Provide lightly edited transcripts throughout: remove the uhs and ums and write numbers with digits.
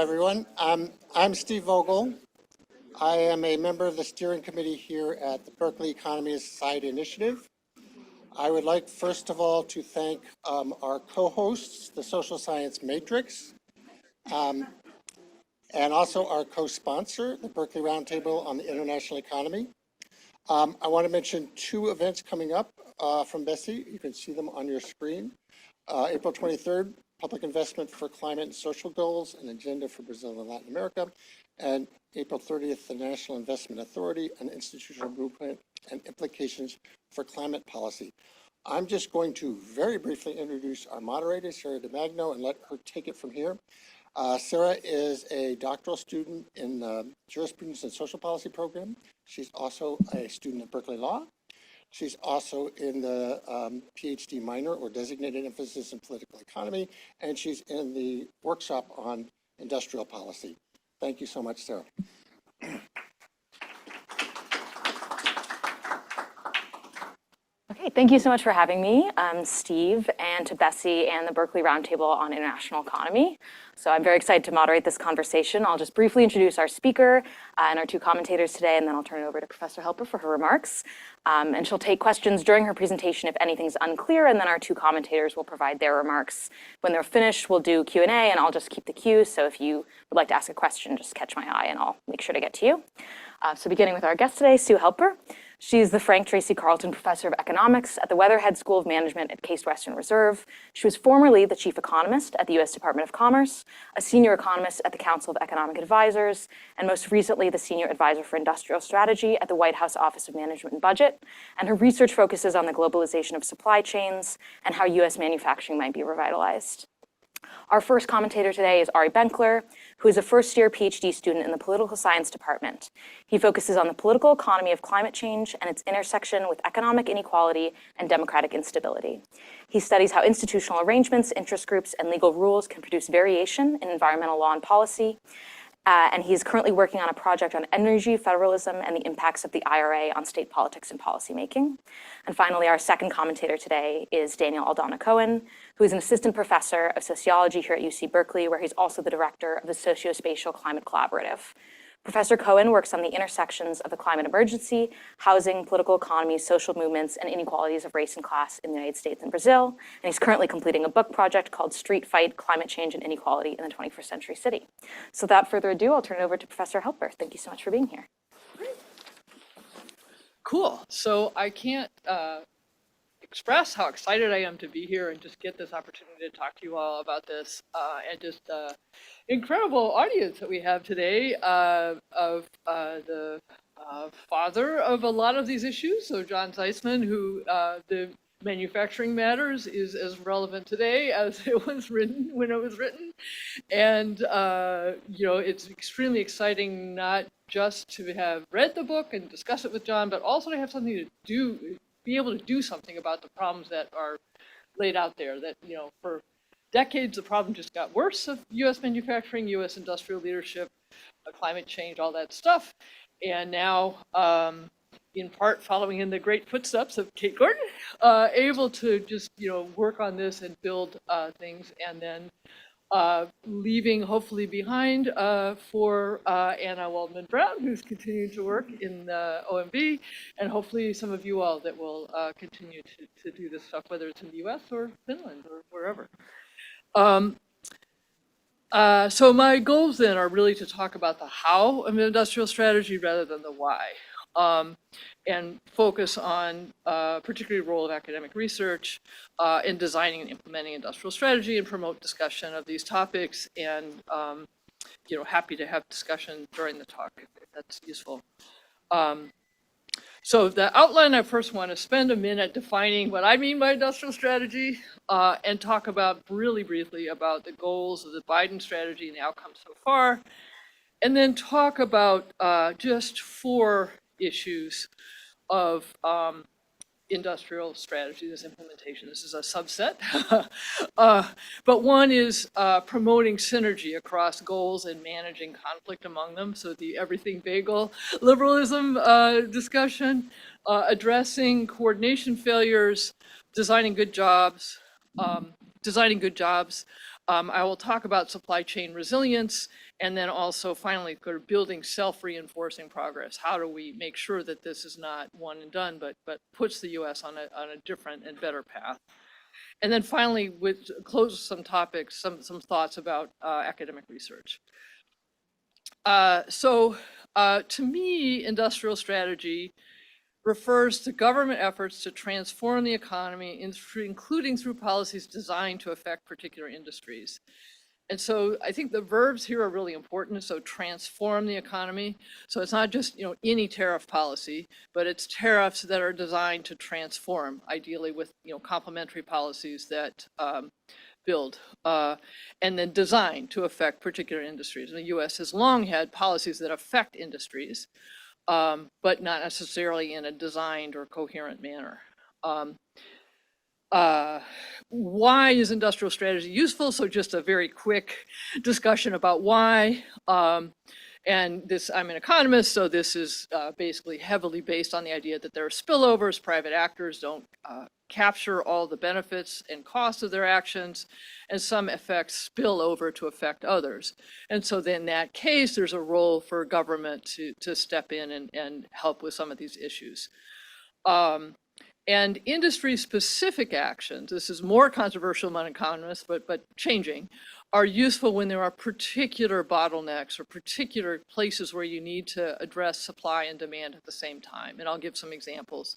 everyone. I'm Steve Vogel. I am a member of the steering committee here at the Berkeley Economy and Society Initiative. I would like, first of all, to thank our co-hosts, the Social Science Matrix, and also our co-sponsor, the Berkeley Roundtable on the International Economy. I want to mention two events coming up from Bessie. You can see them on your screen. April 23rd, Public Investment for Climate and Social Goals, an Agenda for Brazil and Latin America. And April 30th, the National Investment Authority, an Institutional Blueprint and Implications for Climate Policy. I'm just going to very briefly introduce our moderator, Sarah DiMagno, and let her take it from here. Sarah is a doctoral student in the Jurisprudence and Social Policy program. She's also a student at Berkeley Law. She's also in the PhD minor or designated emphasis in political economy, and she's in the workshop on industrial policy. Thank you so much, Sarah. Okay, thank you so much for having me, Steve, and to Bessie and the Berkeley Roundtable on International Economy. So I'm very excited to moderate this conversation. I'll just briefly introduce our speaker and our two commentators today, and then I'll turn it over to Professor Helper for her remarks. And she'll take questions during her presentation if anything's unclear, and then our two commentators will provide their remarks. When they're finished, we'll do Q&A, and I'll just keep the queue. So if you would like to ask a question, just catch my eye, and I'll make sure to get to you. So beginning with our guest today, Sue Helper. She's the Frank Tracy Carlton Professor of Economics at the Weatherhead School of Management at Case Western Reserve. She was formerly the Chief Economist at the U.S. Department of Commerce, a Senior Economist at the Council of Economic Advisors, and most recently the Senior Advisor for Industrial Strategy at the White House Office of Management and Budget. And her research focuses on the globalization of supply chains and how U.S. manufacturing might be revitalized. Our first commentator today is Ari Benkler, who is a first-year PhD student in the Political Science Department. He focuses on the political economy of climate change and its intersection with economic inequality and democratic instability. He studies how institutional arrangements, interest groups, and legal rules can produce variation in environmental law and policy. And he's currently working on a project on energy federalism and the impacts of the IRA on state politics and policymaking. And finally, our second commentator today is Daniel Aldana Cohen, who is an assistant professor of sociology here at UC Berkeley, where he's also the director of the Sociospatial Climate Collaborative. Professor Cohen works on the intersections of the climate emergency, housing, political economy, social movements, and inequalities of race and class in the United States and Brazil. And he's currently completing a book project called Street Fight, Climate Change and Inequality in the 21st Century City. So without further ado, I'll turn it over to Professor Helper. Thank you so much for being here. Cool. So I can't express how excited I am to be here and just get this opportunity to talk to you all about this and just incredible audience that we have today of the father of a lot of these issues. So John Zeisman, who the manufacturing matters is as relevant today as it was written when it was written. And, you know, it's extremely exciting not just to have read the book and discuss it with John, but also to have something to do, be able to do something about the problems that are laid out there that, you know, for decades, the problem just got worse of U.S. manufacturing, U.S. industrial leadership, climate change, all that stuff. And now, in part following in the great footsteps of Kate Gordon, able to just, you know, work on this and build things, and then leaving hopefully behind for Anna Waldman-Brown, who's continuing to work in the OMB, and hopefully some of you all that will continue to do this stuff, whether it's in the US or Finland or wherever. So my goals then are really to talk about the how of an industrial strategy rather than the why. And focus on particularly the role of academic research in designing and implementing industrial strategy and promote discussion of these topics. And you know, happy to have discussion during the talk if that's useful. So the outline, I first want to spend a minute defining what I mean by industrial strategy and talk about really briefly about the goals of the Biden strategy and the outcomes so far. And then talk about just 4 issues of industrial strategy, this implementation. This is a subset. But one is promoting synergy across goals and managing conflict among them. So the everything bagel liberalism discussion, addressing coordination failures, designing good jobs. I will talk about supply chain resilience And then also finally sort of building self-reinforcing progress. How do we make sure that this is not one and done, but puts the US on a different and better path? And then finally, with close some topics, some thoughts about academic research. To me, industrial strategy refers to government efforts to transform the economy, including through policies designed to affect particular industries. And so I think the verbs here are really important. So transform the economy. So it's not just any tariff policy, but it's tariffs that are designed to transform, ideally with complementary policies that build and then designed to affect particular industries. And the U.S. has long had policies that affect industries, but not necessarily in a designed or coherent manner. Why is industrial strategy useful? So just a very quick discussion about why. And this, I'm an economist, so this is basically heavily based on the idea that there are spillovers. Private actors don't capture all the benefits and costs of their actions, and some effects spill over to affect others. And so then in that case, there's a role for government to step in and help with some of these issues. And industry-specific actions, this is more controversial among economists, but changing, are useful when there are particular bottlenecks or particular places where you need to address supply and demand at the same time. And I'll give some examples.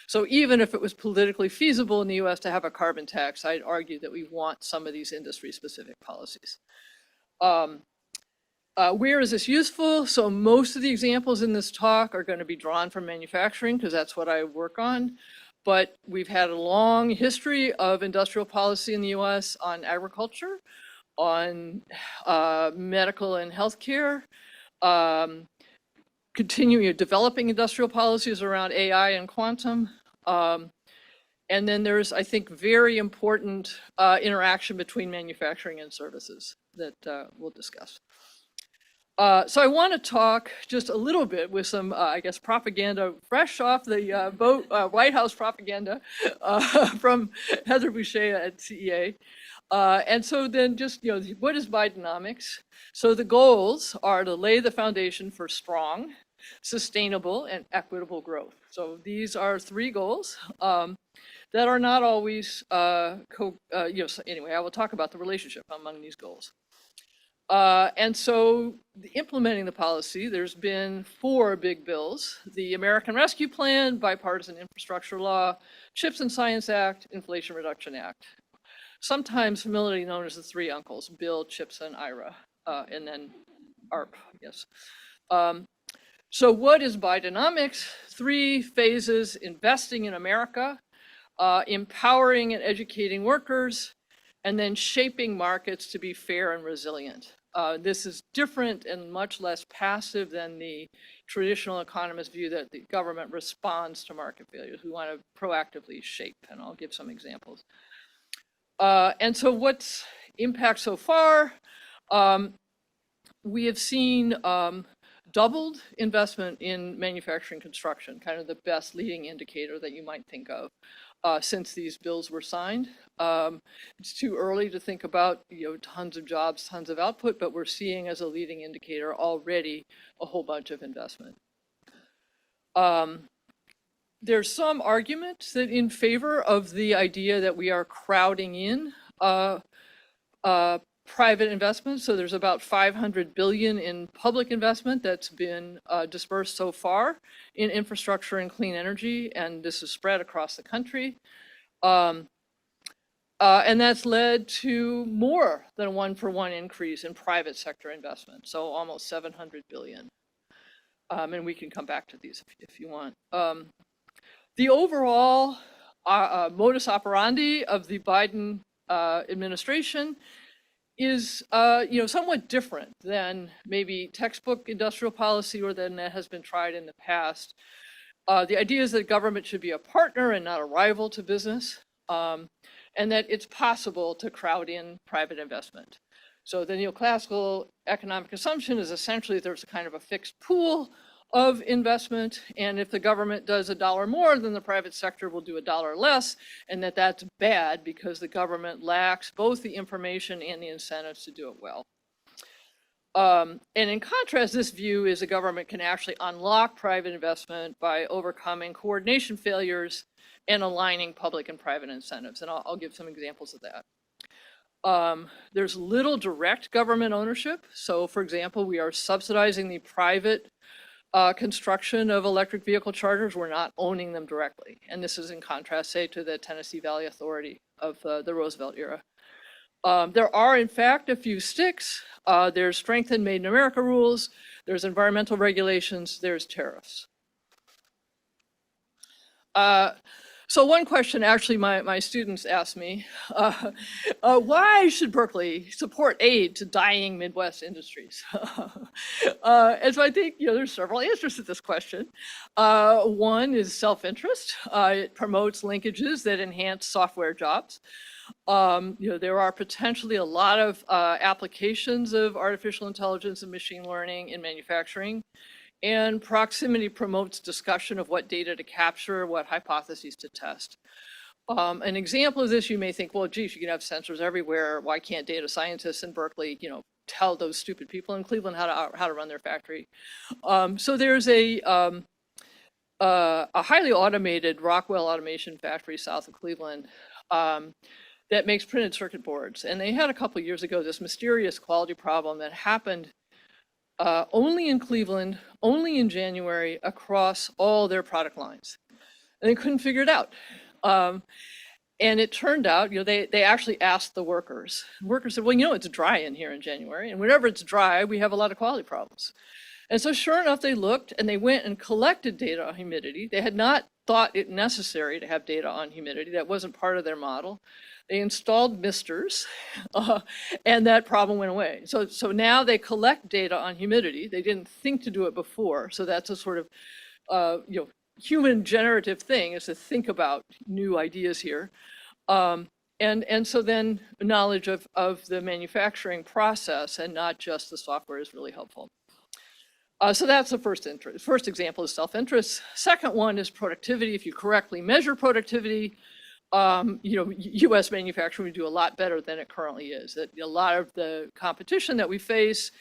So even if it was politically feasible in the US to have a carbon tax, I'd argue that we want some of these industry-specific policies. Where is this useful? So most of the examples in this talk are going to be drawn from manufacturing because that's what I work on. But we've had a long history of industrial policy in the US on agriculture, on medical and healthcare, continuing developing industrial policies around AI and quantum. And then there's, I think, very important interaction between manufacturing and services that we'll discuss. So I want to talk just a little bit with some, I guess, propaganda fresh off the White House propaganda from Heather Boucher at CEA. And so then just, what is Bidenomics? So the goals are to lay the foundation for strong, sustainable, and equitable growth. So these are three goals that are not always, so anyway, I will talk about the relationship among these goals. And so implementing the policy, there's been 4 big bills: the American Rescue Plan, Bipartisan Infrastructure Law, CHIPS and Science Act, Inflation Reduction Act. Sometimes familiarly known as the 3 uncles: Bill, CHIPS, and IRA, and then ARP, yes. So what is Bidenomics? 3 phases: investing in America, empowering and educating workers, and then shaping markets to be fair and resilient. This is different and much less passive than the traditional economist view that the government responds to market failures. We want to proactively shape, and I'll give some examples. And so what's impact so far? We have seen doubled investment in manufacturing construction, kind of the best leading indicator that you might think of since these bills were signed. It's too early to think about tons of jobs, tons of output, but we're seeing as a leading indicator already a whole bunch of investment. There's some argument that in favor of the idea that we are crowding in private investment. So there's about $500 billion in public investment that's been dispersed so far in infrastructure and clean energy, and this is spread across the country. And that's led to more than a 1-for-1 increase in private sector investment, so almost $700 billion. And we can come back to these if you want. The overall modus operandi of the Biden administration is somewhat different than maybe textbook industrial policy or than that has been tried in the past. The idea is that government should be a partner and not a rival to business, and that it's possible to crowd in private investment. So the neoclassical economic assumption is essentially there's a kind of a fixed pool of investment, and if the government does $1 more, then the private sector will do $1 less, and that's bad because the government lacks both the information and the incentives to do it well. And in contrast, this view is a government can actually unlock private investment by overcoming coordination failures and aligning public and private incentives. And I'll give some examples of that. There's little direct government ownership. So for example, we are subsidizing the private construction of electric vehicle chargers. We're not owning them directly. And this is in contrast, say, to the Tennessee Valley Authority of the Roosevelt era. There are, in fact, a few sticks. There's strengthened Made in America rules, there's environmental regulations, there's tariffs. So one question actually my students asked me, why should Berkeley support aid to dying Midwest industries? And so I think there's several answers to this question. One is self-interest. It promotes linkages that enhance software jobs. There are potentially a lot of applications of artificial intelligence and machine learning in manufacturing. And proximity promotes discussion of what data to capture, what hypotheses to test. An example of this, you may think, well, geez, you can have sensors everywhere. Why can't data scientists in Berkeley, tell those stupid people in Cleveland how to run their factory? So there's a highly automated Rockwell automation factory south of Cleveland that makes printed circuit boards. And they had a couple of years ago this mysterious quality problem that happened only in Cleveland, only in January, across all their product lines. And they couldn't figure it out. And it turned out, they actually asked the workers. The workers said, well, it's dry in here in January. And whenever it's dry, we have a lot of quality problems. And so sure enough, they looked and they went and collected data on humidity. They had not thought it necessary to have data on humidity. That wasn't part of their model. They installed misters, and that problem went away. So now they collect data on humidity. They didn't think to do it before. So that's a sort of human generative thing, is to think about new ideas here. And so then knowledge of the manufacturing process and not just the software is really helpful. So that's the first example is self-interest. Second one is productivity. If you correctly measure productivity, U.S. manufacturing would do a lot better than it currently is. That a lot of the competition that we face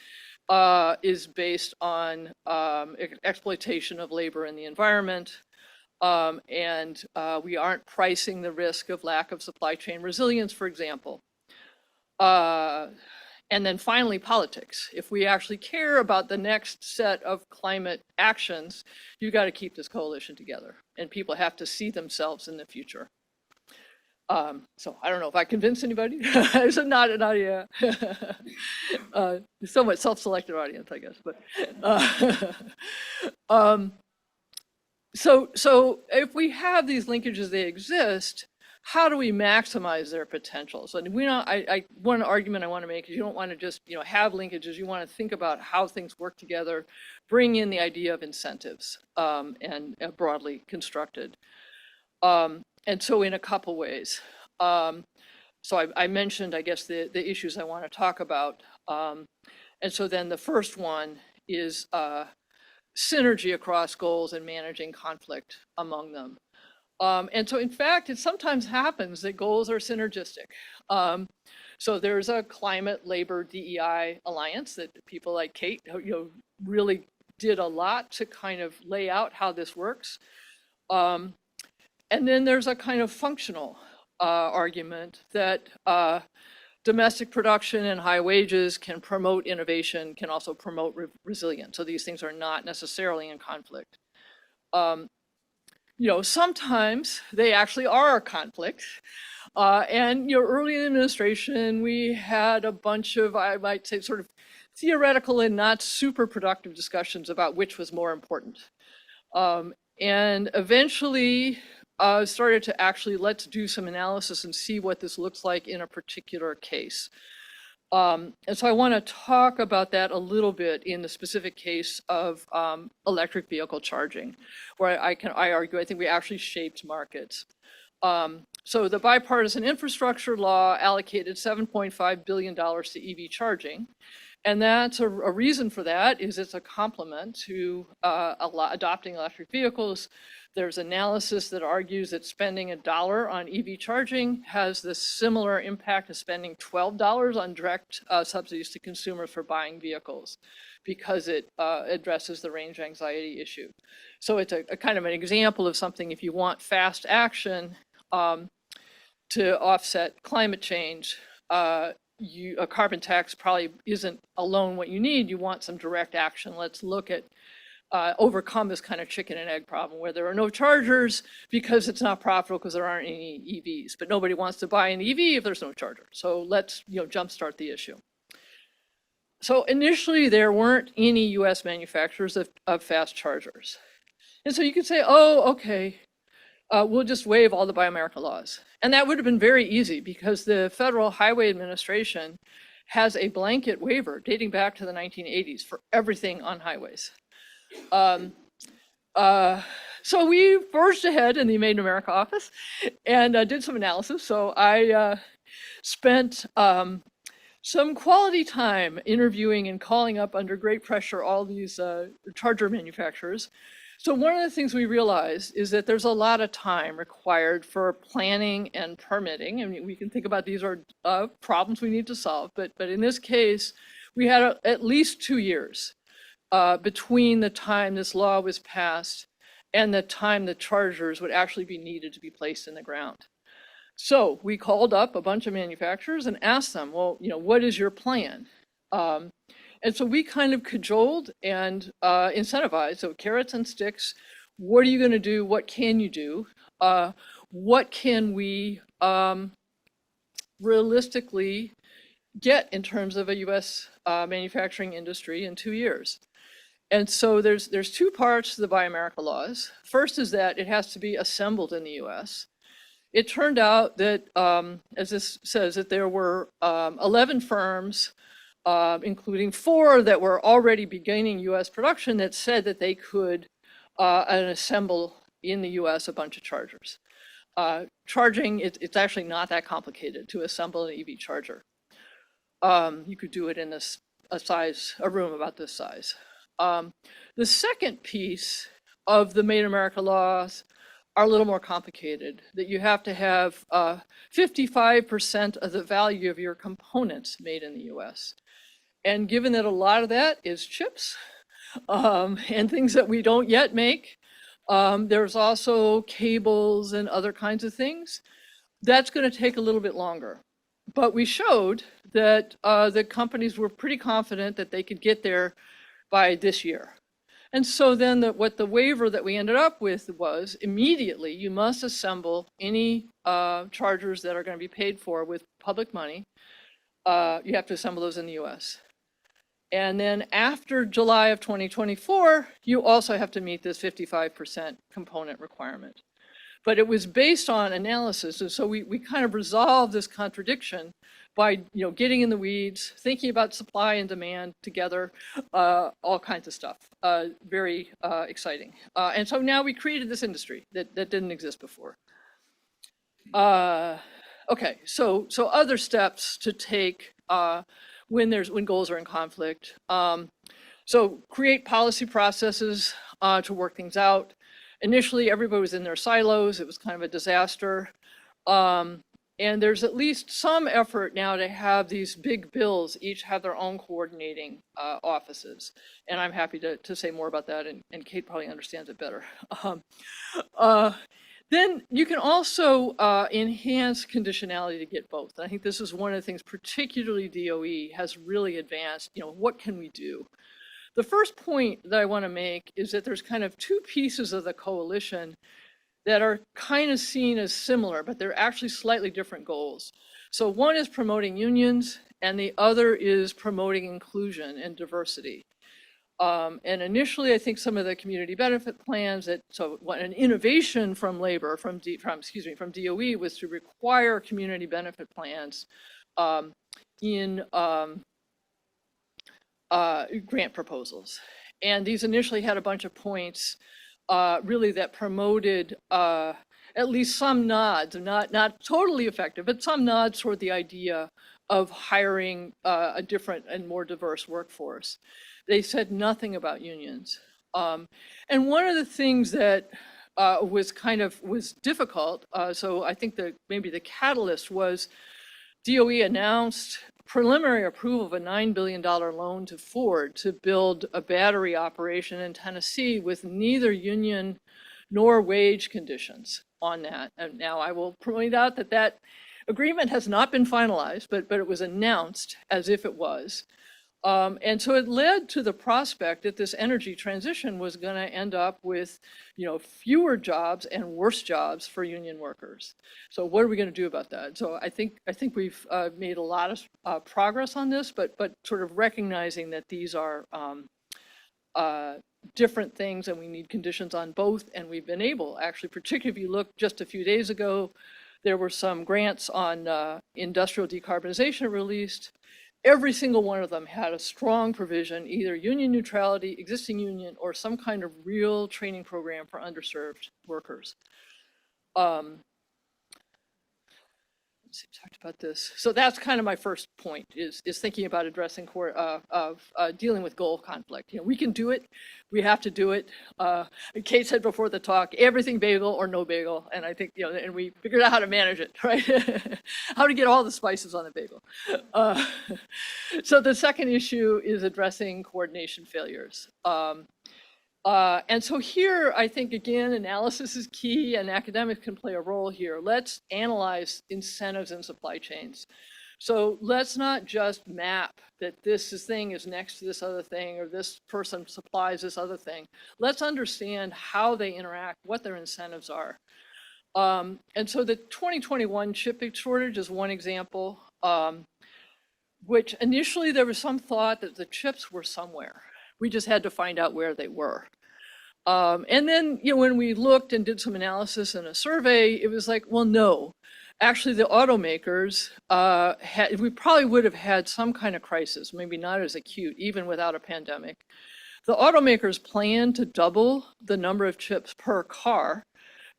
is based on exploitation of labor and the environment, and we aren't pricing the risk of lack of supply chain resilience, for example. And then finally, politics. If we actually care about the next set of climate actions, you've got to keep this coalition together, and people have to see themselves in the future. So I don't know if I convinced anybody. It's not an audience, somewhat self-selected audience, I guess. But so if we have these linkages, they exist. How do we maximize their potential? So one argument I want to make is you don't want to just have linkages. You want to think about how things work together, bring in the idea of incentives, and broadly constructed. And so in a couple ways. So I mentioned, I guess, the issues I want to talk about. And so then the first one is synergy across goals and managing conflict among them. And so in fact, it sometimes happens that goals are synergistic. So there's a climate, labor, DEI alliance that people like Kate really did a lot to kind of lay out how this works. And then there's a kind of functional argument that domestic production and high wages can promote innovation, can also promote resilience. So these things are not necessarily in conflict. Sometimes they actually are a conflict. And early in the administration, we had a bunch of, I might say, sort of theoretical and not super productive discussions about which was more important. And eventually started to actually, let's do some analysis and see what this looks like in a particular case. And so I want to talk about that a little bit in the specific case of electric vehicle charging, where I argue, I think we actually shaped markets. So the bipartisan infrastructure law allocated $7.5 billion to EV charging. And that's a reason for that is it's a complement to adopting electric vehicles. There's analysis that argues that spending $1 on EV charging has the similar impact as spending $12 on direct subsidies to consumers for buying vehicles, because it addresses the range anxiety issue. So it's a kind of an example of something, if you want fast action to offset climate change, a carbon tax probably isn't alone what you need. You want some direct action. Let's look at overcome this kind of chicken and egg problem where there are no chargers because it's not profitable because there aren't any EVs, but nobody wants to buy an EV if there's no charger. So let's jumpstart the issue. So initially there weren't any US manufacturers of fast chargers. And so you could say, oh, okay, we'll just waive all the Buy America laws. And that would have been very easy because the Federal Highway Administration has a blanket waiver dating back to the 1980s for everything on highways. So we forged ahead in the Made in America office and did some analysis. So I spent some quality time interviewing and calling up under great pressure all these charger manufacturers. So one of the things we realized is that there's a lot of time required for planning and permitting. I mean, we can think about these are problems we need to solve, but in this case, we had at least 2 years between the time this law was passed and the time the chargers would actually be needed to be placed in the ground. So we called up a bunch of manufacturers and asked them, well, what is your plan? And so we kind of cajoled and incentivized, so carrots and sticks. What are you going to do? What can you do? What can we realistically get in terms of a US manufacturing industry in 2 years? And so there's 2 parts to the Buy America laws. First is that it has to be assembled in the US. It turned out that, as this says, that there were 11 firms, including 4 that were already beginning US production, that said that they could assemble in the US a bunch of chargers. Charging, it's actually not that complicated to assemble an EV charger. You could do it in a room about this size. The second piece of the Made in America laws are a little more complicated, that you have to have 55% of the value of your components made in the US. And given that a lot of that is chips and things that we don't yet make, there's also cables and other kinds of things. That's going to take a little bit longer. But we showed that the companies were pretty confident that they could get there by this year. And so then what the waiver that we ended up with was immediately you must assemble any chargers that are going to be paid for with public money. You have to assemble those in the US. And then after July of 2024, you also have to meet this 55% component requirement. But it was based on analysis. And so we kind of resolved this contradiction by getting in the weeds, thinking about supply and demand together, all kinds of stuff. Very exciting. And so now we created this industry that didn't exist before. Okay, so other steps to take when goals are in conflict. So create policy processes to work things out. Initially, everybody was in their silos. It was kind of a disaster. And there's at least some effort now to have these big bills each have their own coordinating offices. And I'm happy to say more about that, and Kate probably understands it better. Then you can also enhance conditionality to get both. And I think this is one of the things, particularly DOE has really advanced. What can we do? The first point that I want to make is that there's kind of 2 pieces of the coalition that are kind of seen as similar, but they're actually slightly different goals. So one is promoting unions, and the other is promoting inclusion and diversity. And initially, I think some of the community benefit plans an innovation from labor, from DOE, was to require community benefit plans in grant proposals. And these initially had a bunch of points really that promoted at least some nods, not totally effective, but some nods toward the idea of hiring a different and more diverse workforce. They said nothing about unions. And one of the things that was difficult, so I think that maybe the catalyst was DOE announced preliminary approval of a $9 billion loan to Ford to build a battery operation in Tennessee with neither union nor wage conditions on that. And now I will point out that that agreement has not been finalized, but it was announced as if it was. And so it led to the prospect that this energy transition was going to end up with, fewer jobs and worse jobs for union workers. So what are we going to do about that? So I think we've made a lot of progress on this, but sort of recognizing that these are different things and we need conditions on both. And we've been able, actually, particularly if you look just a few days ago, there were some grants on industrial decarbonization released. Every single one of them had a strong provision, either union neutrality, existing union, or some kind of real training program for underserved workers. Let's see, we talked about this. So that's kind of my first point, is thinking about addressing dealing with goal conflict. We can do it. We have to do it. Kate said before the talk, everything bagel or no bagel. And I think, and we figured out how to manage it, right? How to get all the spices on the bagel. So the second issue is addressing coordination failures. And so here, I think, again, analysis is key and academics can play a role here. Let's analyze incentives in supply chains. So let's not just map that this thing is next to this other thing or this person supplies this other thing. Let's understand how they interact, what their incentives are. And so the 2021 chip shortage is one example, which initially there was some thought that the chips were somewhere. We just had to find out where they were. And then, when we looked and did some analysis in a survey, it was like, well, no. Actually, the automakers, we probably would have had some kind of crisis, maybe not as acute, even without a pandemic. The automakers planned to double the number of chips per car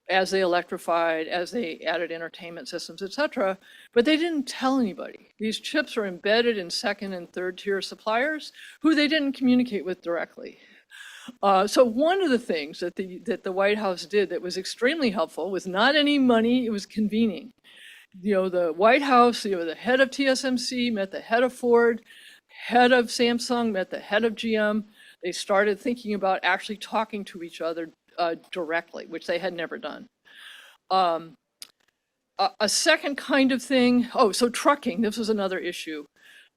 as they electrified, as they added entertainment systems, et cetera, but they didn't tell anybody. These chips are embedded in second and third tier suppliers who they didn't communicate with directly. So one of the things that the White House did that was extremely helpful was not any money, it was convening. The White House, the head of TSMC met the head of Ford, head of Samsung met the head of GM. They started thinking about actually talking to each other directly, which they had never done. A second kind of thing, so trucking, this was another issue.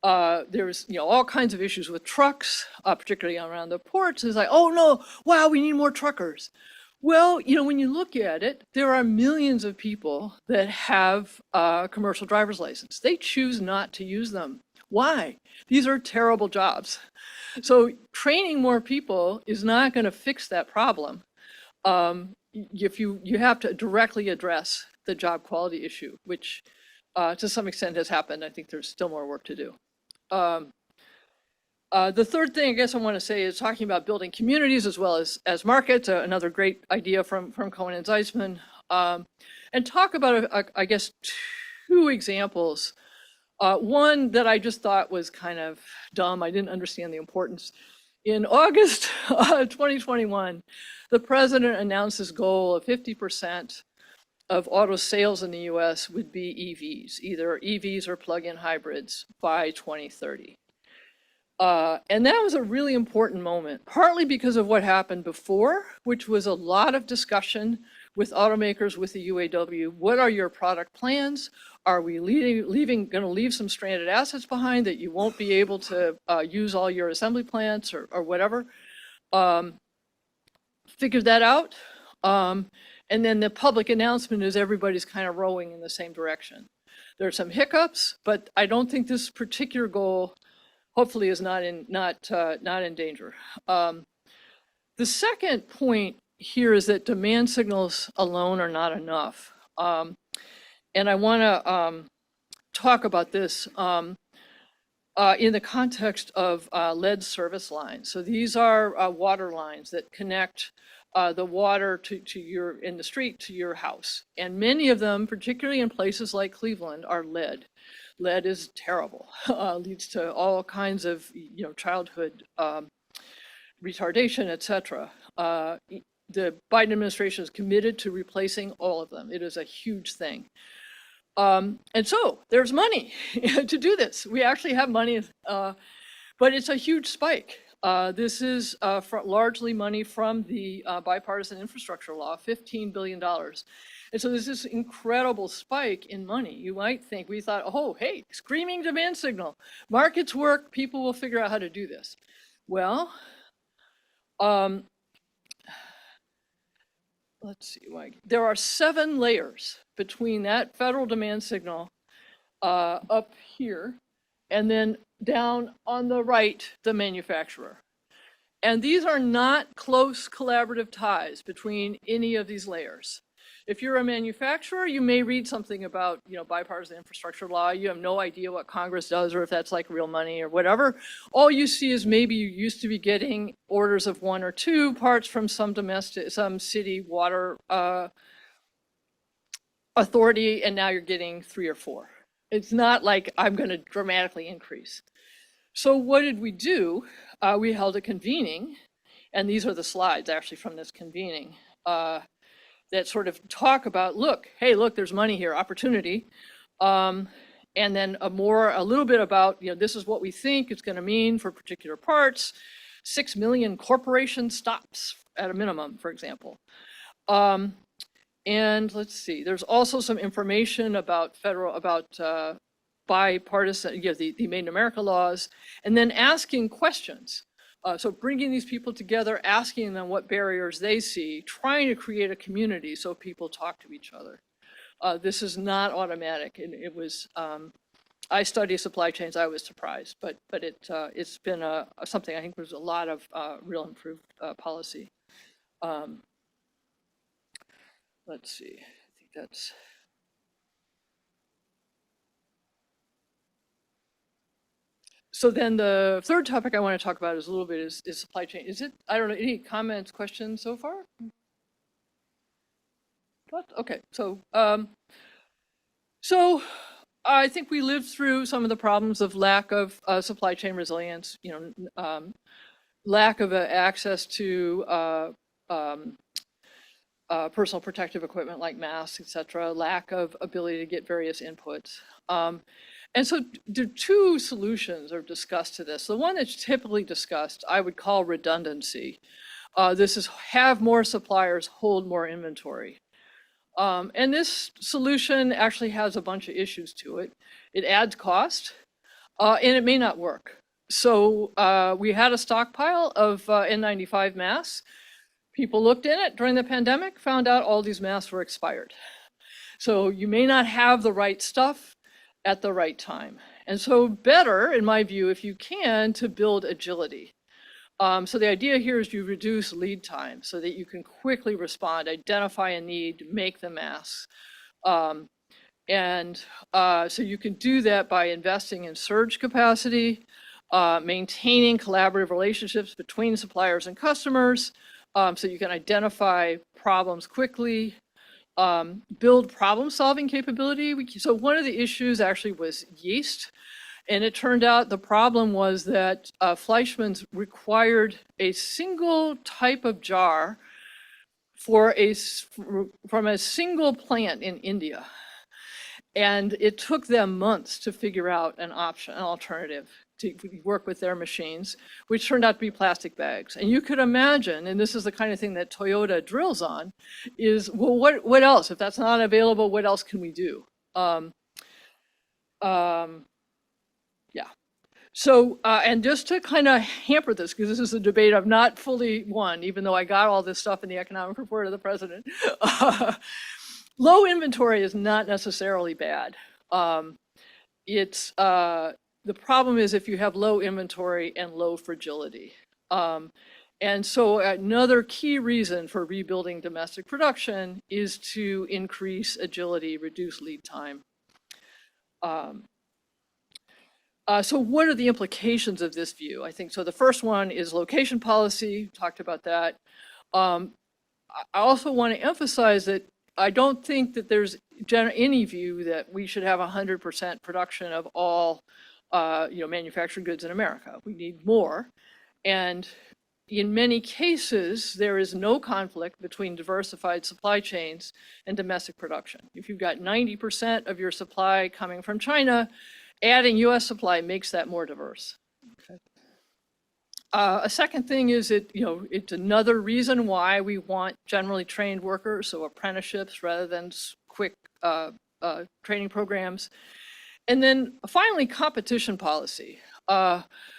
There's all kinds of issues with trucks, particularly around the ports. It's like, oh no, wow, we need more truckers. Well, when you look at it, there are millions of people that have a commercial driver's license. They choose not to use them. Why? These are terrible jobs. So training more people is not going to fix that problem. If you have to directly address the job quality issue, which to some extent has happened. I think there's still more work to do. The third thing I guess I want to say is talking about building communities as well as markets, another great idea from Cohen and Zeisman, and talk about, I guess, two examples. One that I just thought was kind of dumb. I didn't understand the importance. In August 2021, the president announced this goal of 50% of auto sales in the US would be EVs, either EVs or plug-in hybrids by 2030. And that was a really important moment, partly because of what happened before, which was a lot of discussion with automakers, with the UAW. What are your product plans? Are we going to leave some stranded assets behind that you won't be able to use all your assembly plants or whatever? Figure that out. And then the public announcement is everybody's kind of rowing in the same direction. There are some hiccups, but I don't think this particular goal, hopefully, is not in danger. The second point here is that demand signals alone are not enough. And I want to talk about this in the context of lead service lines. So these are water lines that connect the water in the street to your house. And many of them, particularly in places like Cleveland, are lead. Lead is terrible, leads to all kinds of, childhood retardation, et cetera. The Biden administration is committed to replacing all of them. It is a huge thing. And so there's money to do this. We actually have money, but it's a huge spike. This is largely money from the bipartisan infrastructure law, $15 billion. And so there's this incredible spike in money. You might think, we thought, oh, hey, screaming demand signal. Markets work, people will figure out how to do this. Well, let's see, there are 7 layers between that federal demand signal up here and then down on the right, the manufacturer. And these are not close collaborative ties between any of these layers. If you're a manufacturer, you may read something about, bipartisan infrastructure law. You have no idea what Congress does or if that's like real money or whatever. All you see is maybe you used to be getting orders of 1 or 2 parts from some city water authority, and now you're getting 3 or 4. It's not like I'm going to dramatically increase. So what did we do? We held a convening, and these are the slides actually from this convening that sort of talk about, look, there's money here, opportunity. And then a little bit about, this is what we think it's going to mean for particular parts. 6 million corporation stops at a minimum, for example. And let's see, there's also some information about bipartisan, the Made in America laws, and then asking questions. So bringing these people together, asking them what barriers they see, trying to create a community so people talk to each other. This is not automatic, and it was. I study supply chains. I was surprised, but it's been something I think was a lot of real improved policy. Let's see. I think that's. So then the third topic I want to talk about is is supply chain. Is it, I don't know, any comments, questions so far? What? Okay, so I think we lived through some of the problems of lack of supply chain resilience, lack of access to personal protective equipment like masks, et cetera, lack of ability to get various inputs. And so the 2 solutions are discussed to this. The one that's typically discussed, I would call redundancy. This is have more suppliers, hold more inventory. And this solution actually has a bunch of issues to it. It adds cost, and it may not work. So we had a stockpile of N95 masks. People looked in it during the pandemic, found out all these masks were expired. So you may not have the right stuff at the right time. And so better, in my view, if you can, to build agility. So the idea here is you reduce lead time so that you can quickly respond, identify a need, make the masks. So you can do that by investing in surge capacity, maintaining collaborative relationships between suppliers and customers, so you can identify problems quickly, build problem-solving capability. So one of the issues actually was yeast. And it turned out the problem was that Fleischmann's required a single type of jar from a single plant in India. And it took them months to figure out an alternative to work with their machines, which turned out to be plastic bags. And you could imagine, and this is the kind of thing that Toyota drills on, is, well, what else? If that's not available, what else can we do? Yeah. So, and just to kind of hamper this, because this is a debate I've not fully won, even though I got all this stuff in the economic report of the president, low inventory is not necessarily bad. The problem is if you have low inventory and low fragility. And so another key reason for rebuilding domestic production is to increase agility, reduce lead time. So what are the implications of this view? I think so. The first one is location policy. Talked about that. I also want to emphasize that I don't think that there's any view that we should have 100% production of all, manufactured goods in America. We need more. And in many cases, there is no conflict between diversified supply chains and domestic production. If you've got 90% of your supply coming from China, adding US supply makes that more diverse. Okay. A second thing is it's another reason why we want generally trained workers, so apprenticeships rather than quick training programs. And then finally, competition policy.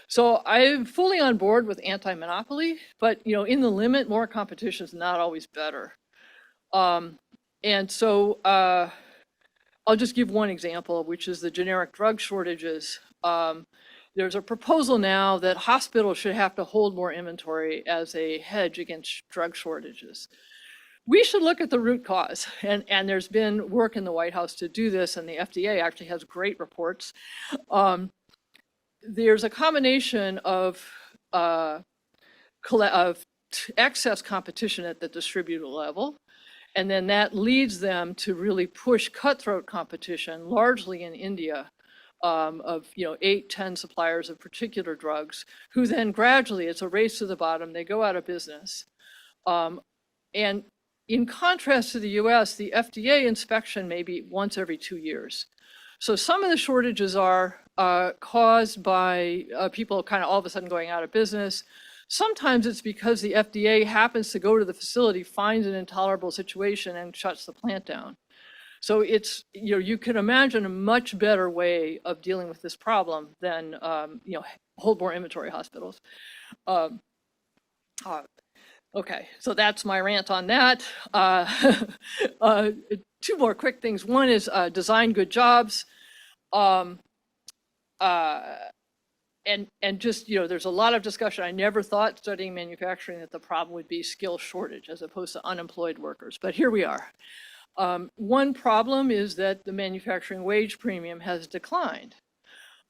So I'm fully on board with anti-monopoly, but in the limit, more competition is not always better. And so I'll just give one example, which is the generic drug shortages. There's a proposal now that hospitals should have to hold more inventory as a hedge against drug shortages. We should look at the root cause, and there's been work in the White House to do this, and the FDA actually has great reports. There's a combination of excess competition at the distributor level, and then that leads them to really push cutthroat competition, largely in India, of 8, 10 suppliers of particular drugs, who then gradually, it's a race to the bottom, they go out of business. And in contrast to the US, the FDA inspection may be once every 2 years. So some of the shortages are caused by people kind of all of a sudden going out of business. Sometimes it's because the FDA happens to go to the facility, finds an intolerable situation, and shuts the plant down. So it's, you can imagine a much better way of dealing with this problem than, hold more inventory hospitals. Okay, so that's my rant on that. 2 more quick things. One is design good jobs. And just, there's a lot of discussion. I never thought studying manufacturing that the problem would be skill shortage as opposed to unemployed workers, but here we are. One problem is that the manufacturing wage premium has declined.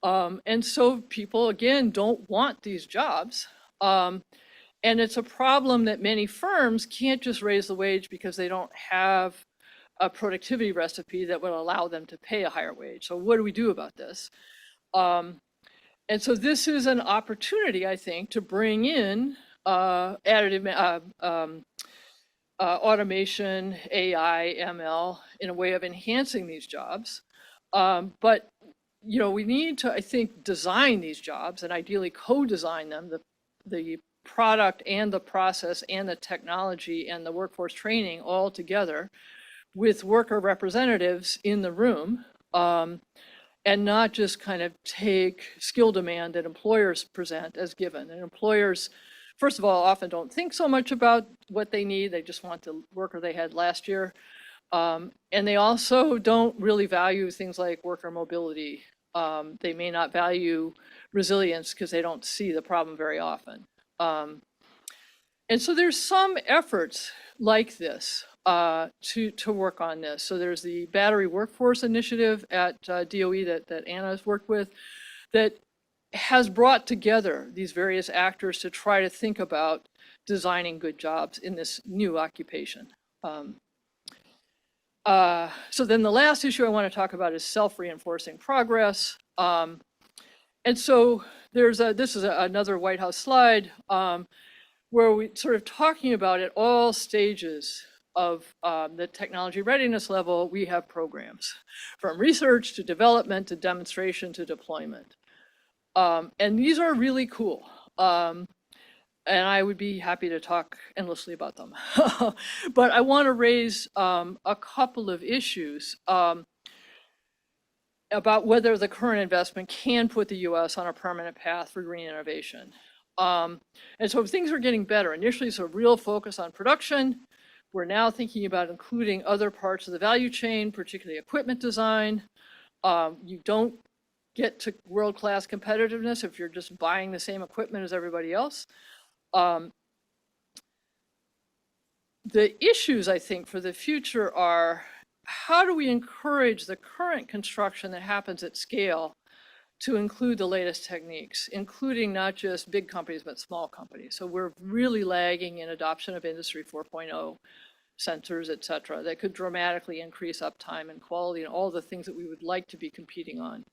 And so people, again, don't want these jobs. And it's a problem that many firms can't just raise the wage because they don't have a productivity recipe that would allow them to pay a higher wage. So what do we do about this? And so this is an opportunity, I think, to bring in additive automation, AI, ML, in a way of enhancing these jobs. But we need to, I think, design these jobs and ideally co-design them, the product and the process and the technology and the workforce training all together with worker representatives in the room, and not just kind of take skill demand that employers present as given. And employers, first of all, often don't think so much about what they need. They just want the worker they had last year. And they also don't really value things like worker mobility. They may not value resilience because they don't see the problem very often. And so there's some efforts like this to work on this. So there's the Battery Workforce Initiative at DOE that Anna has worked with that has brought together these various actors to try to think about designing good jobs in this new occupation. So then the last issue I want to talk about is self-reinforcing progress. And so this is another White House slide where we sort of talking about at all stages of the technology readiness level, we have programs from research to development to demonstration to deployment. And these are really cool. And I would be happy to talk endlessly about them. But I want to raise a couple of issues about whether the current investment can put the US on a permanent path for green innovation. And so things are getting better. Initially, it's a real focus on production. We're now thinking about including other parts of the value chain, particularly equipment design. You don't get to world-class competitiveness if you're just buying the same equipment as everybody else. The issues, I think, for the future are how do we encourage the current construction that happens at scale to include the latest techniques, including not just big companies, but small companies. So we're really lagging in adoption of Industry 4.0. sensors, et cetera, that could dramatically increase uptime and quality and all the things that we would like to be competing on.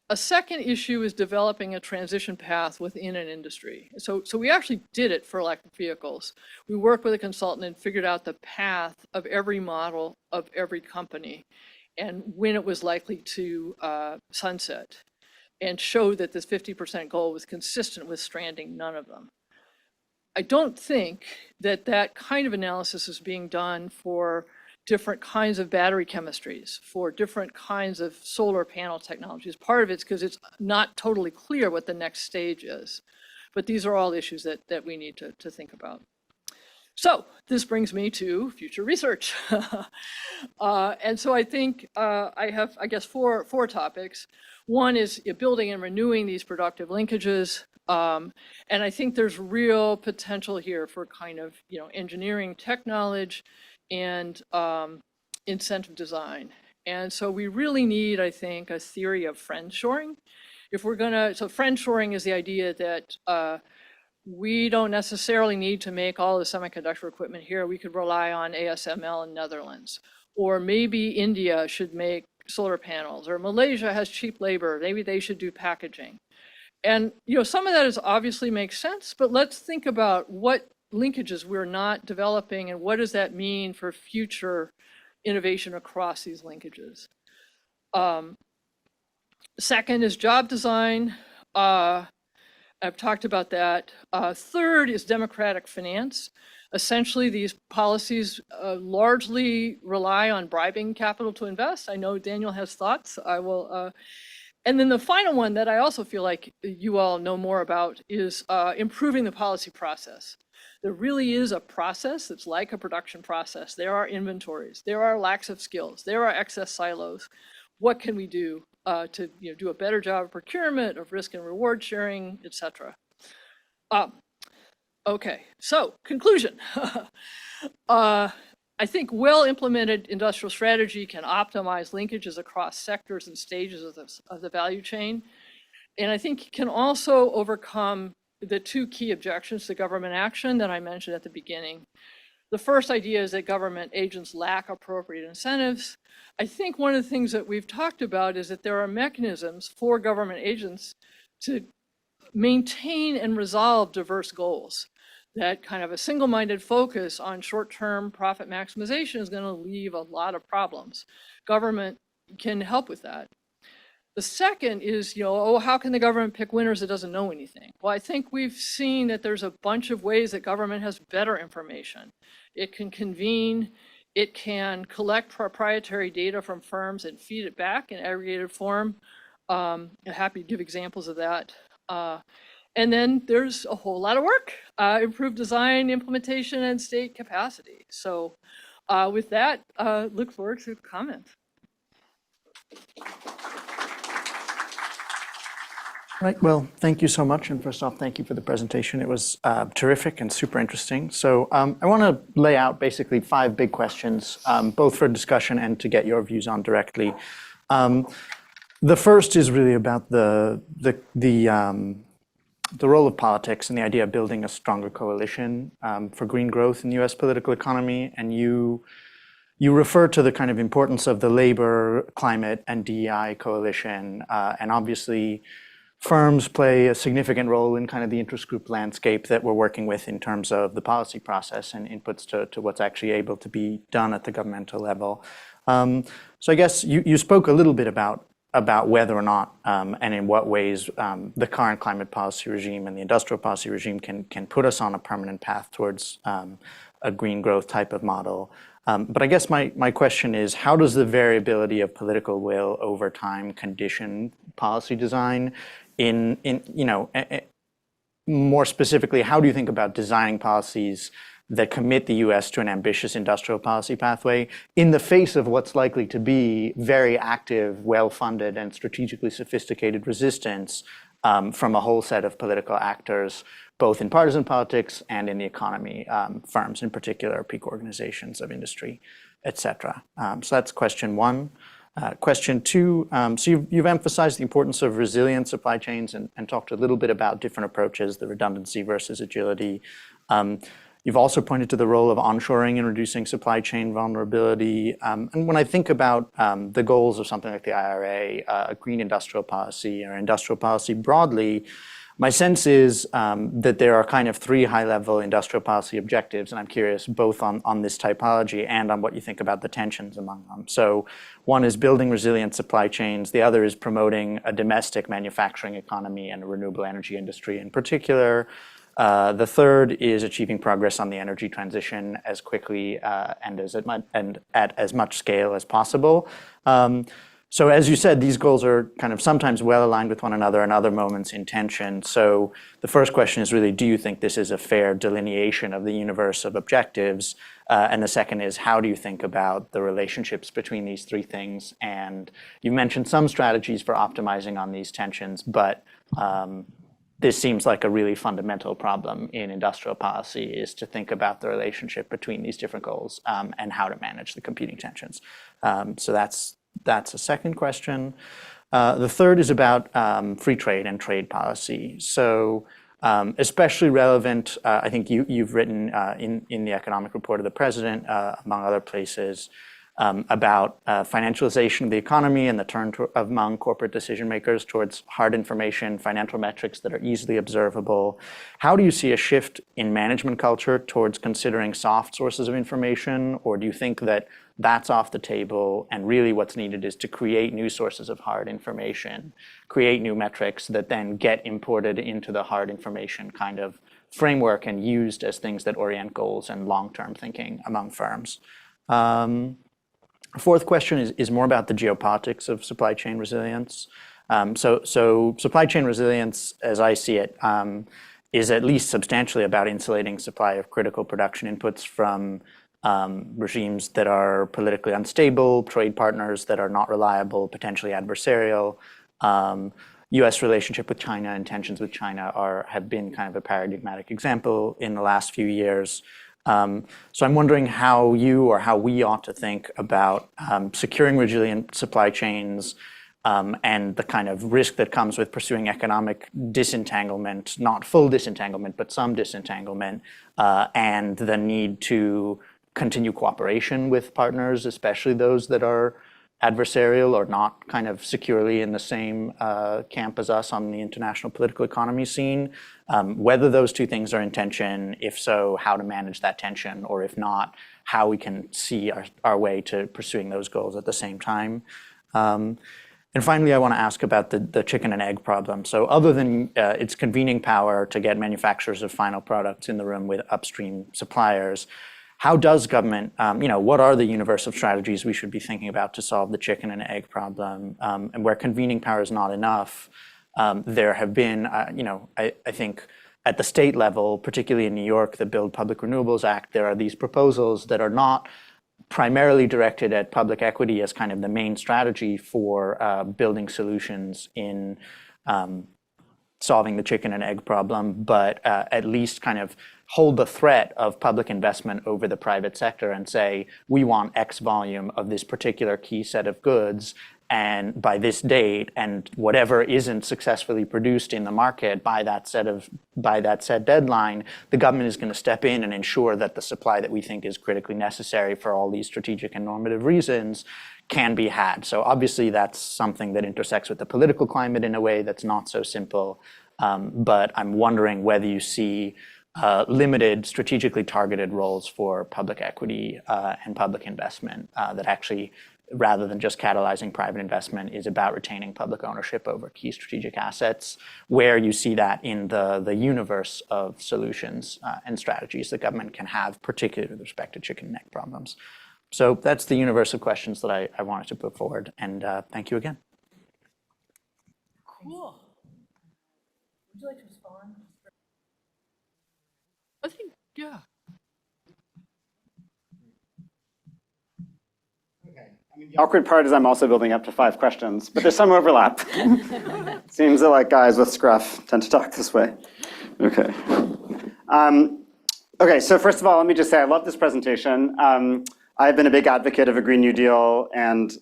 A second issue is developing a transition path within an industry. So we actually did it for electric vehicles. We worked with a consultant and figured out the path of every model of every company and when it was likely to sunset, and showed that this 50% goal was consistent with stranding none of them. I don't think that that kind of analysis is being done for different kinds of battery chemistries, for different kinds of solar panel technologies. Part of it's because it's not totally clear what the next stage is. But these are all issues that we need to think about. So this brings me to future research. And so I think I have, I guess, four topics. One is building and renewing these productive linkages. And I think there's real potential here for kind of, engineering tech knowledge and incentive design. And so we really need, I think, a theory of friendshoring. If we're gonna, so friendshoring is the idea that we don't necessarily need to make all the semiconductor equipment here. We could rely on ASML in Netherlands. Or maybe India should make solar panels, or Malaysia has cheap labor. Maybe they should do packaging. And some of that is obviously makes sense, but let's think about what linkages we're not developing and what does that mean for future innovation across these linkages. Second is job design. I've talked about that. Third is democratic finance. Essentially, these policies largely rely on bribing capital to invest. I know Daniel has thoughts. I will. And then the final one that I also feel like you all know more about is improving the policy process. There really is a process that's like a production process. There are inventories. There are lacks of skills. There are excess silos. What can we do to do a better job of procurement, of risk and reward sharing, et cetera? Okay, so conclusion. I think well-implemented industrial strategy can optimize linkages across sectors and stages of the value chain. And I think can also overcome the two key objections to government action that I mentioned at the beginning. The first idea is that government agents lack appropriate incentives. I think one of the things that we've talked about is that there are mechanisms for government agents to maintain and resolve diverse goals. That kind of a single-minded focus on short-term profit maximization is going to leave a lot of problems. Government can help with that. The second is, how can the government pick winners? It doesn't know anything. Well, I think we've seen that there's a bunch of ways that government has better information. It can convene, it can collect proprietary data from firms and feed it back in aggregated form. I'm happy to give examples of that. And then there's a whole lot of work, improved design, implementation, and state capacity. So with that, look forward to comments. Right, well, thank you so much. And first off, thank you for the presentation. It was terrific and super interesting. So I want to lay out basically 5 big questions, both for discussion and to get your views on directly. The first is really about the role of politics and the idea of building a stronger coalition for green growth in the US political economy. And you refer to the kind of importance of the labor, climate, and DEI coalition. And obviously, firms play a significant role in kind of the interest group landscape that we're working with in terms of the policy process and inputs to what's actually able to be done at the governmental level. So I guess you spoke a little bit about whether or not and in what ways the current climate policy regime and the industrial policy regime can put us on a permanent path towards a green growth type of model. But I guess my question is, how does the variability of political will over time condition policy design? More specifically, how do you think about designing policies that commit the US to an ambitious industrial policy pathway in the face of what's likely to be very active, well-funded, and strategically sophisticated resistance from a whole set of political actors, both in partisan politics and in the economy, firms in particular, peak organizations of industry, et cetera. So that's question 1. Question 2, so you've emphasized the importance of resilient supply chains and talked a little bit about different approaches, the redundancy versus agility. You've also pointed to the role of onshoring in reducing supply chain vulnerability. And when I think about the goals of something like the IRA, green industrial policy, or industrial policy broadly, my sense is that there are kind of three high-level industrial policy objectives, and I'm curious both on this typology and on what you think about the tensions among them. So one is building resilient supply chains. The other is promoting a domestic manufacturing economy and a renewable energy industry in particular. The third is achieving progress on the energy transition as quickly and at as much scale as possible. So as you said, these goals are kind of sometimes well aligned with one another and other moments in tension. So the first question is really, do you think this is a fair delineation of the universe of objectives? And the second is, how do you think about the relationships between these three things? And you mentioned some strategies for optimizing on these tensions, but this seems like a really fundamental problem in industrial policy, is to think about the relationship between these different goals and how to manage the competing tensions. So that's a second question. The third is about free trade and trade policy. So especially relevant, I think you've written in the economic report of the president, among other places, about financialization of the economy and the turn among corporate decision makers towards hard information, financial metrics that are easily observable. How do you see a shift in management culture towards considering soft sources of information, or do you think that that's off the table and really what's needed is to create new sources of hard information, create new metrics that then get imported into the hard information kind of framework and used as things that orient goals and long-term thinking among firms? Fourth question is more about the geopolitics of supply chain resilience. So supply chain resilience, as I see it, is at least substantially about insulating supply of critical production inputs from regimes that are politically unstable, trade partners that are not reliable, potentially adversarial. U.S. relationship with China and tensions with China have been kind of a paradigmatic example in the last few years. So I'm wondering how you or how we ought to think about securing resilient supply chains and the kind of risk that comes with pursuing economic disentanglement, not full disentanglement, but some disentanglement, and the need to continue cooperation with partners, especially those that are adversarial or not kind of securely in the same camp as us on the international political economy scene. Whether those two things are in tension, if so, how to manage that tension, or if not, how we can see our way to pursuing those goals at the same time. And finally, I want to ask about the chicken and egg problem. So other than its convening power to get manufacturers of final products in the room with upstream suppliers, how does government, what are the universe of strategies we should be thinking about to solve the chicken and egg problem? And where convening power is not enough, there have been, I think at the state level, particularly in New York, the Build Public Renewables Act, there are these proposals that are not primarily directed at public equity as kind of the main strategy for building solutions in solving the chicken and egg problem, but at least kind of hold the threat of public investment over the private sector and say, we want X volume of this particular key set of goods, and by this date, and whatever isn't successfully produced in the market by that set deadline, the government is going to step in and ensure that the supply that we think is critically necessary for all these strategic and normative reasons can be had. So obviously that's something that intersects with the political climate in a way that's not so simple. But I'm wondering whether you see limited, strategically targeted roles for public equity and public investment that actually, rather than just catalyzing private investment, is about retaining public ownership over key strategic assets, where you see that in the universe of solutions and strategies the government can have, particularly with respect to chicken and egg problems. So that's the universe of questions that I wanted to put forward, and thank you again. Cool. Would you like to respond? I think, yeah. Okay. I mean, the awkward part is I'm also building up to 5 questions, but there's some overlap. Seems that like guys with scruff tend to talk this way. Okay. Okay, so first of all, let me just say I love this presentation. I've been a big advocate of a Green New Deal and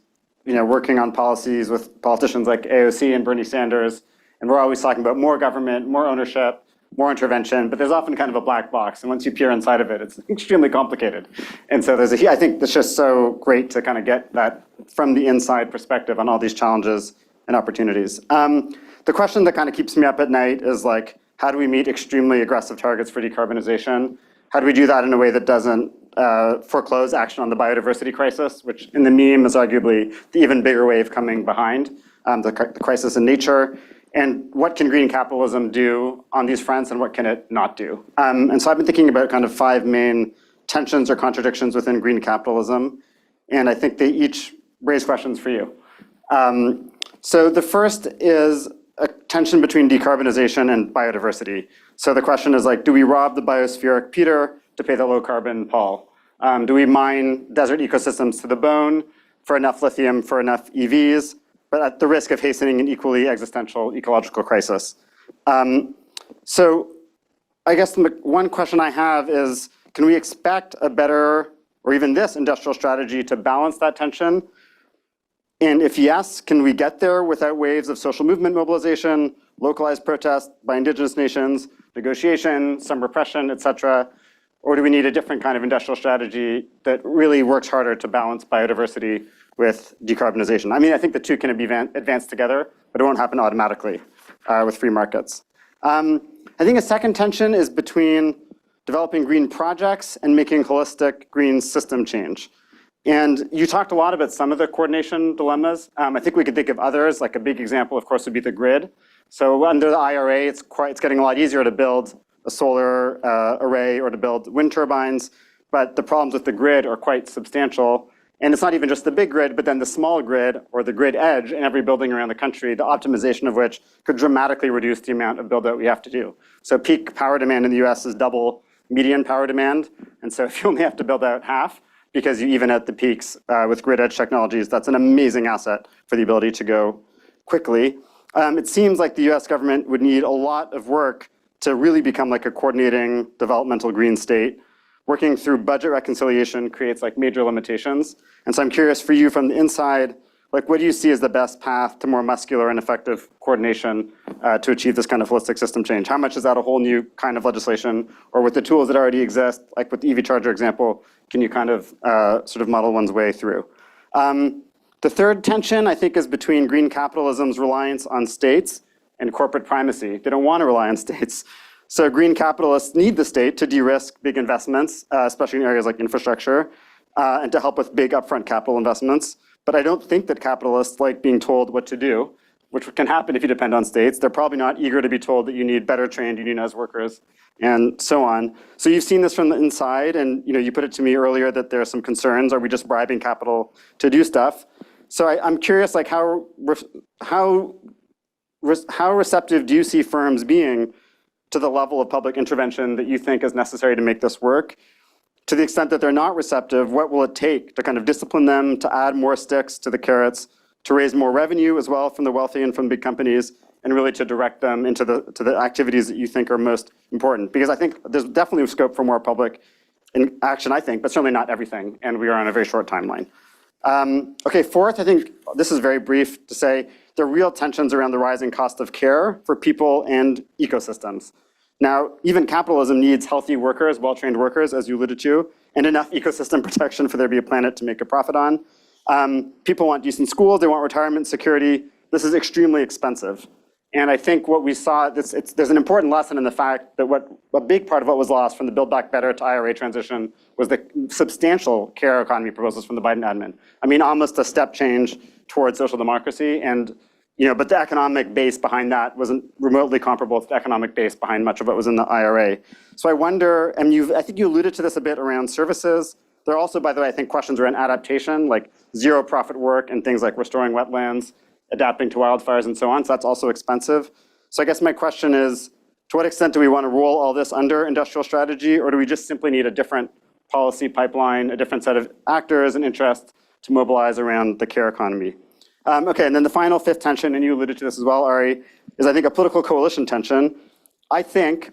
working on policies with politicians like AOC and Bernie Sanders, and we're always talking about more government, more ownership, more intervention, but there's often kind of a black box. And once you peer inside of it, it's extremely complicated. And so I think it's just so great to kind of get that from the inside perspective on all these challenges and opportunities. The question that kind of keeps me up at night is like, how do we meet extremely aggressive targets for decarbonization? How do we do that in a way that doesn't foreclose action on the biodiversity crisis, which in the meme is arguably the even bigger wave coming behind the crisis in nature? And what can green capitalism do on these fronts, and what can it not do? And so I've been thinking about kind of 5 main tensions or contradictions within green capitalism, and I think they each raise questions for you. So the first is a tension between decarbonization and biodiversity. So the question is like, do we rob the biospheric Peter to pay the low carbon Paul? Do we mine desert ecosystems to the bone for enough lithium for enough EVs, but at the risk of hastening an equally existential ecological crisis? So I guess the one question I have is, can we expect a better, or even this industrial strategy to balance that tension? And if yes, can we get there without waves of social movement mobilization, localized protest by indigenous nations, negotiation, some repression, et cetera? Or do we need a different kind of industrial strategy that really works harder to balance biodiversity with decarbonization? I mean, I think the two can be advanced together, but it won't happen automatically with free markets. I think a second tension is between developing green projects and making holistic green system change. And you talked a lot about some of the coordination dilemmas. I think we could think of others, like a big example, of course, would be the grid. So under the IRA, it's getting a lot easier to build a solar array or to build wind turbines, but the problems with the grid are quite substantial. And it's not even just the big grid, but then the small grid or the grid edge in every building around the country, the optimization of which could dramatically reduce the amount of build out we have to do. So peak power demand in the US is double median power demand. And so if you only have to build out half, because you even at the peaks with grid edge technologies, that's an amazing asset for the ability to go quickly. It seems like the US government would need a lot of work to really become like a coordinating developmental green state. Working through budget reconciliation creates like major limitations. And so I'm curious for you from the inside, like what do you see as the best path to more muscular and effective coordination to achieve this kind of holistic system change? How much is that a whole new kind of legislation, or with the tools that already exist, like with the EV charger example, can you kind of sort of muddle one's way through? The third tension, I think, is between green capitalism's reliance on states and corporate primacy. They don't want to rely on states. So green capitalists need the state to de-risk big investments, especially in areas like infrastructure, and to help with big upfront capital investments. But I don't think that capitalists like being told what to do, which can happen if you depend on states. They're probably not eager to be told that you need better trained unionized workers and so on. So you've seen this from the inside, and you put it to me earlier that there are some concerns. Are we just bribing capital to do stuff? So I'm curious, like how receptive do you see firms being to the level of public intervention that you think is necessary to make this work? To the extent that they're not receptive, what will it take to kind of discipline them, to add more sticks to the carrots, to raise more revenue as well from the wealthy and from big companies, and really to direct them into the activities that you think are most important? Because I think there's definitely scope for more public action, I think, but certainly not everything, and we are on a very short timeline. Okay, fourth, I think this is very brief to say, there are real tensions around the rising cost of care for people and ecosystems. Now, even capitalism needs healthy workers, well-trained workers, as you alluded to, and enough ecosystem protection for there to be a planet to make a profit on. People want decent schools, they want retirement security. This is extremely expensive. And I think what we saw, there's an important lesson in the fact that a big part of what was lost from the Build Back Better to IRA transition was the substantial care economy proposals from the Biden admin. I mean, almost a step change towards social democracy. And but the economic base behind that wasn't remotely comparable to the economic base behind much of what was in the IRA. So I wonder, and I think you alluded to this a bit around services. There are also, by the way, I think questions around adaptation, like zero profit work and things like restoring wetlands, adapting to wildfires and so on. So that's also expensive. So I guess my question is, to what extent do we want to roll all this under industrial strategy, or do we just simply need a different policy pipeline, a different set of actors and interests to mobilize around the care economy? Okay, and then the final fifth tension, and you alluded to this as well, Ari, is I think a political coalition tension. I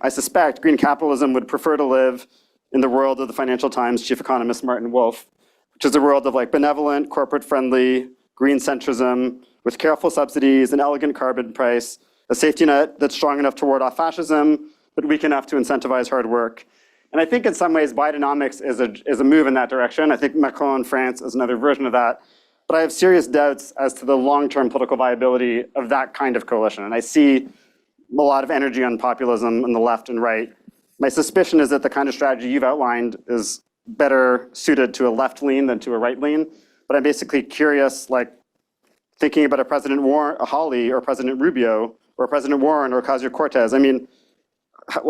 suspect green capitalism would prefer to live in the world of the Financial Times Chief Economist Martin Wolf, which is a world of like benevolent, corporate-friendly, green centrism, with careful subsidies, an elegant carbon price, a safety net that's strong enough to ward off fascism, but weak enough to incentivize hard work. And I think in some ways, Bidenomics is a move in that direction. I think Macron in France is another version of that. But I have serious doubts as to the long-term political viability of that kind of coalition. And I see a lot of energy on populism on the left and right. My suspicion is that the kind of strategy you've outlined is better suited to a left lean than to a right lean. But I'm basically curious, like thinking about a President Hawley or President Rubio or President Warren or Ocasio-Cortez. I mean,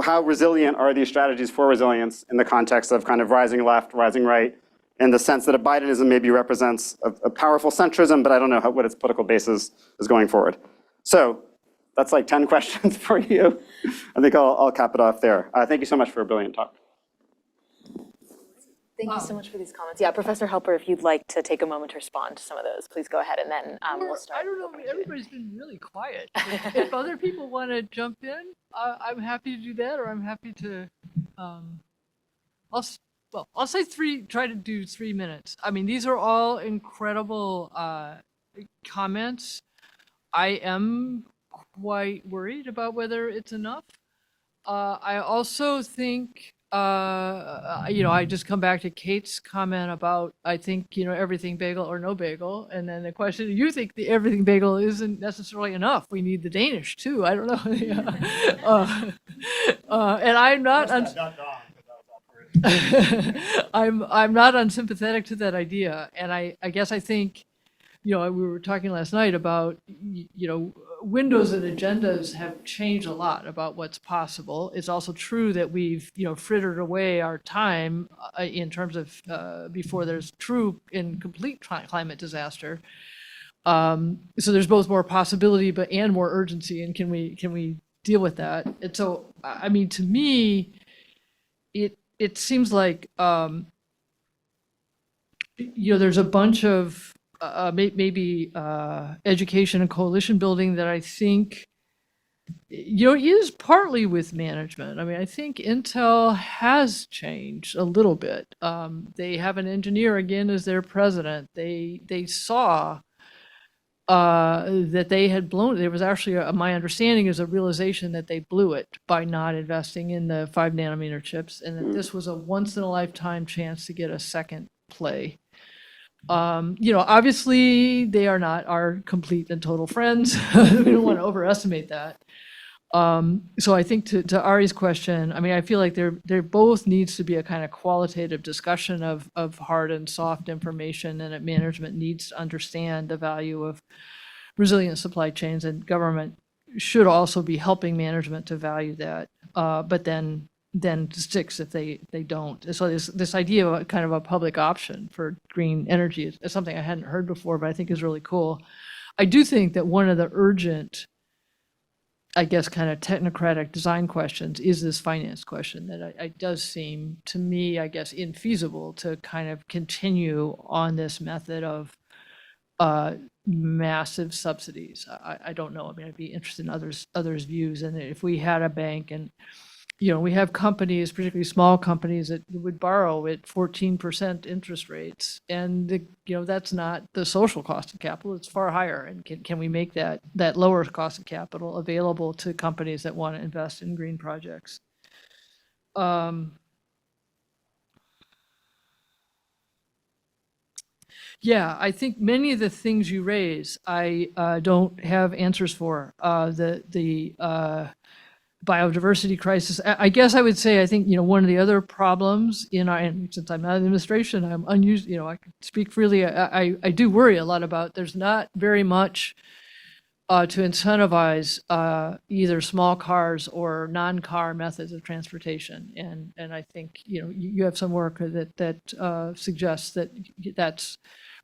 how resilient are these strategies for resilience in the context of kind of rising left, rising right, in the sense that a Bidenism maybe represents a powerful centrism, but I don't know what its political basis is going forward. So that's like 10 questions for you. I think I'll cap it off there. Thank you so much for a brilliant talk. Thank you so much for these comments. Yeah, Professor Helper, if you'd like to take a moment to respond to some of those, please go ahead, and then we'll start. I don't know, everybody's been really quiet. If other people want to jump in, I'm happy to do that, or I'm happy to, I'll say try to do 3 minutes. I mean, these are all incredible comments. I am quite worried about whether it's enough. I also think, I just come back to Kate's comment about, I think, everything bagel or no bagel. And then the question, you think the everything bagel isn't necessarily enough. We need the Danish too. I don't know. And I'm not, I'm not unsympathetic to that idea. And I guess I think, we were talking last night about, windows and agendas have changed a lot about what's possible. It's also true that we've, frittered away our time in terms of before there's true and complete climate disaster. So there's both more possibility, and more urgency. And can we deal with that? And so, I mean, to me, it seems like, there's a bunch of maybe education and coalition building that I think, is partly with management. I mean, I think Intel has changed a little bit. They have an engineer again as their president. They saw that they had blown it. There was actually, my understanding is a realization that they blew it by not investing in the 5 nanometer chips, and that this was a once in a lifetime chance to get a second play. Obviously they are not our complete and total friends. We don't want to overestimate that. So I think to Ari's question, I mean, I feel like there both needs to be a kind of qualitative discussion of hard and soft information, and that management needs to understand the value of resilient supply chains, and government should also be helping management to value that. But then sticks if they don't. So this idea of a kind of a public option for green energy is something I hadn't heard before, but I think is really cool. I do think that one of the urgent, I guess, kind of technocratic design questions is this finance question that it does seem to me, I guess, infeasible to kind of continue on this method of massive subsidies. I don't know. I mean, I'd be interested in others' views. And if we had a bank and we have companies, particularly small companies, that would borrow at 14% interest rates, and that's not the social cost of capital; it's far higher. And can we make that lower cost of capital available to companies that want to invest in green projects? Yeah, I think many of the things you raise, I don't have answers for. The biodiversity crisis. I guess I would say, I think, one of the other problems and since I'm not in the administration, I'm unused, I can speak freely. I do worry a lot about, there's not very much to incentivize either small cars or non-car methods of transportation. And I think, you have some work that suggests that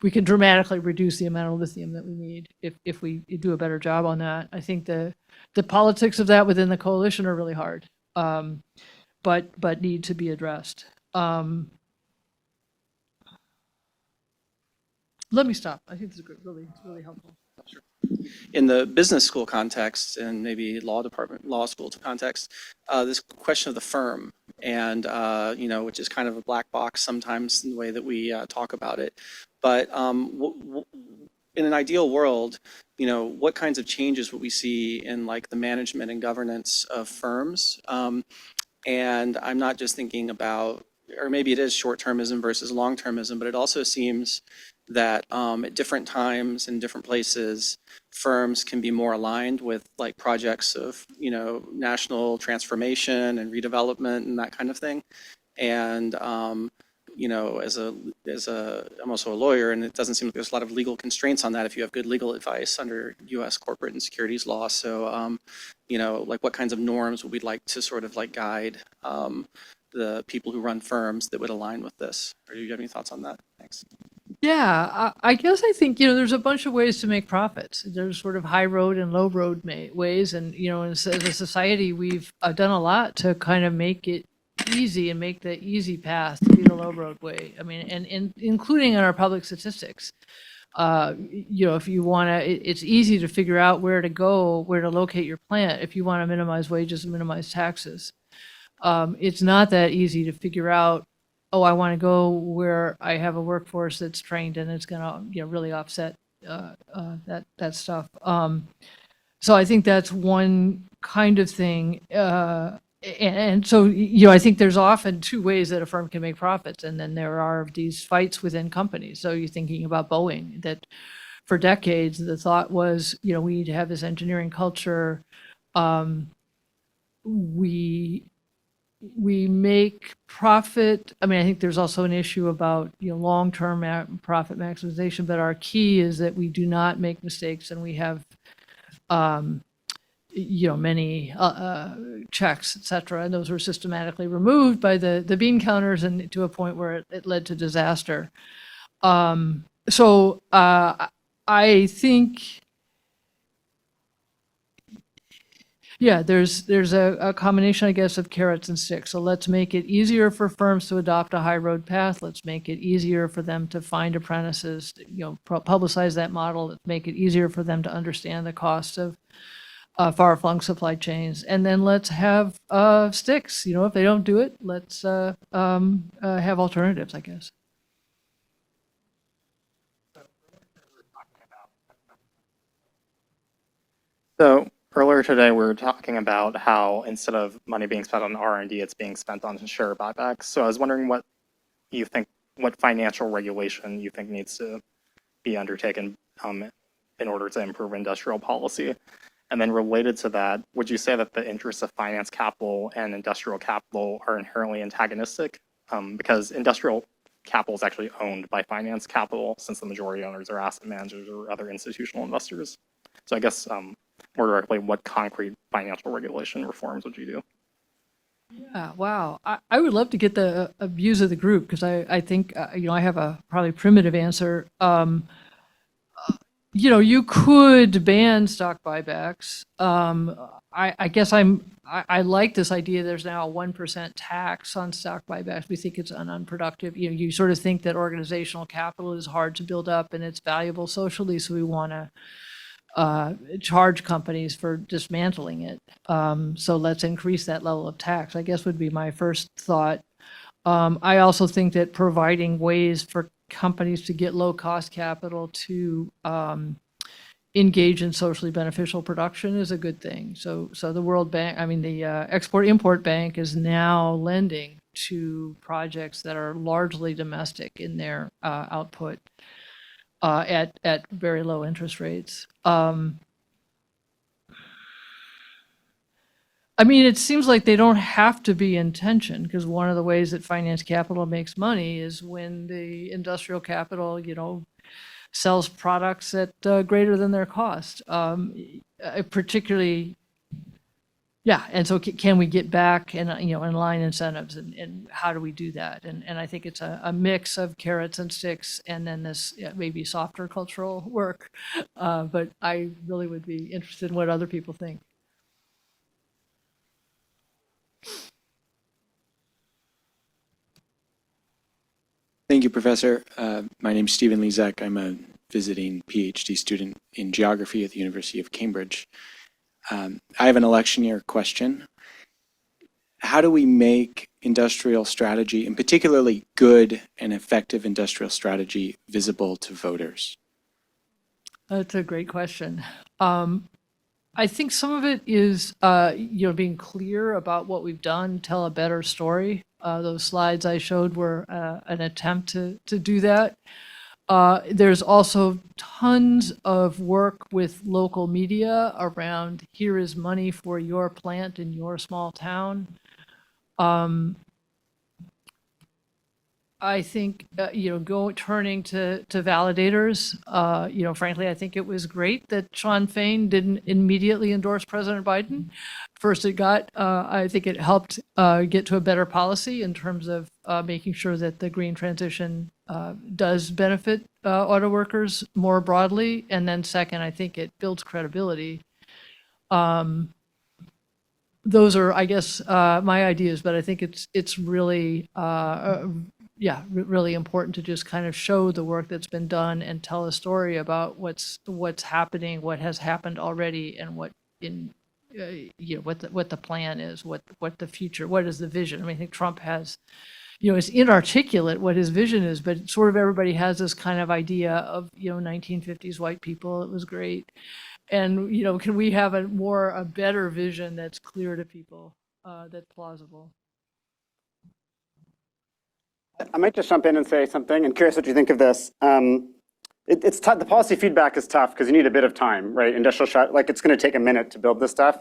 we can dramatically reduce the amount of lithium that we need if we do a better job on that. I think the politics of that within the coalition are really hard, but need to be addressed. Let me stop. I think this is really helpful. Sure. In the business school context and maybe law school context, this question of the firm and, which is kind of a black box sometimes in the way that we talk about it. But in an ideal world, what kinds of changes would we see in like the management and governance of firms? And I'm not just thinking about, or maybe it is short-termism versus long-termism, but it also seems that at different times in different places, firms can be more aligned with like projects of, national transformation and redevelopment and that kind of thing. And I'm also a lawyer, and it doesn't seem like there's a lot of legal constraints on that if you have good legal advice under U.S. corporate and securities law. So, like what kinds of norms would we like to sort of like guide the people who run firms that would align with this? Or do you have any thoughts on that? Thanks. Yeah, I guess I think, there's a bunch of ways to make profits. There's sort of high road and low road ways. And, as a society, we've done a lot to kind of make it easy and make the easy path to be the low road way. I mean, and including in our public statistics. If you want to, it's easy to figure out where to go, where to locate your plant if you want to minimize wages and minimize taxes. It's not that easy to figure out, oh, I want to go where I have a workforce that's trained and it's going to, really offset that stuff. So I think that's one kind of thing. And so, I think there's often two ways that a firm can make profits, and then there are these fights within companies. So you're thinking about Boeing, that for decades the thought was, we need to have this engineering culture. We make profit. I mean, I think there's also an issue about, long-term profit maximization, but our key is that we do not make mistakes, and we have, many checks, et cetera, and those were systematically removed by the bean counters, and to a point where it led to disaster. So I think, yeah, there's a combination, I guess, of carrots and sticks. So let's make it easier for firms to adopt a high road path. Let's make it easier for them to find apprentices, publicize that model. Let's make it easier for them to understand the cost of far-flung supply chains. And then let's have sticks. If they don't do it, let's have alternatives, I guess. So earlier today, we were talking about how instead of money being spent on R&D, it's being spent on share buybacks. So I was wondering what financial regulation you think needs to be undertaken in order to improve industrial policy. And then related to that, would you say that the interests of finance capital and industrial capital are inherently antagonistic? Because industrial capital is actually owned by finance capital, since the majority owners are asset managers or other institutional investors. So I guess more directly, what concrete financial regulation reforms would you do? Yeah, wow. I would love to get the views of the group, because I think, I have a probably primitive answer. You could ban stock buybacks. I guess I like this idea. There's now a 1% tax on stock buybacks. We think it's unproductive. You sort of think that organizational capital is hard to build up and it's valuable socially, so we want to charge companies for dismantling it. So let's increase that level of tax, I guess, would be my first thought. I also think that providing ways for companies to get low-cost capital to engage in socially beneficial production is a good thing. So the World Bank, the Export-Import Bank is now lending to projects that are largely domestic in their output at very low interest rates. It seems like they don't have to be in tension, because one of the ways that finance capital makes money is when the industrial capital, sells products at greater than their cost. Particularly, yeah. And so can we get back and, align incentives, and how do we do that? And I think it's a mix of carrots and sticks, and then this maybe softer cultural work. But I really would be interested in what other people think. Thank you, Professor. My name is Stephen Lezak. I'm a visiting PhD student in geography at the University of Cambridge. I have an election year question. How do we make industrial strategy, and particularly good and effective industrial strategy, visible to voters? That's a great question. I think some of it is, being clear about what we've done, tell a better story. Those slides I showed were an attempt to do that. There's also tons of work with local media around here is money for your plant in your small town. I think, turning to validators, frankly, I think it was great that Sean Fain didn't immediately endorse President Biden. First, I think it helped get to a better policy in terms of making sure that the green transition does benefit auto workers more broadly. And then second, I think it builds credibility. Those are, I guess, my ideas, but I think it's really really important to just kind of show the work that's been done and tell a story about what's happening, what has happened already, and what the plan is, what the future, what is the vision. I mean, I think Trump has, it's inarticulate what his vision is, but sort of everybody has this kind of idea of 1950s white people. It was great, and can we have a better vision that's clear to people, that's plausible. I might just jump in and say something. I'm curious what you think of this. It's tough. The policy feedback is tough because you need a bit of time, right? Industrial shut, like it's going to take a minute to build this stuff.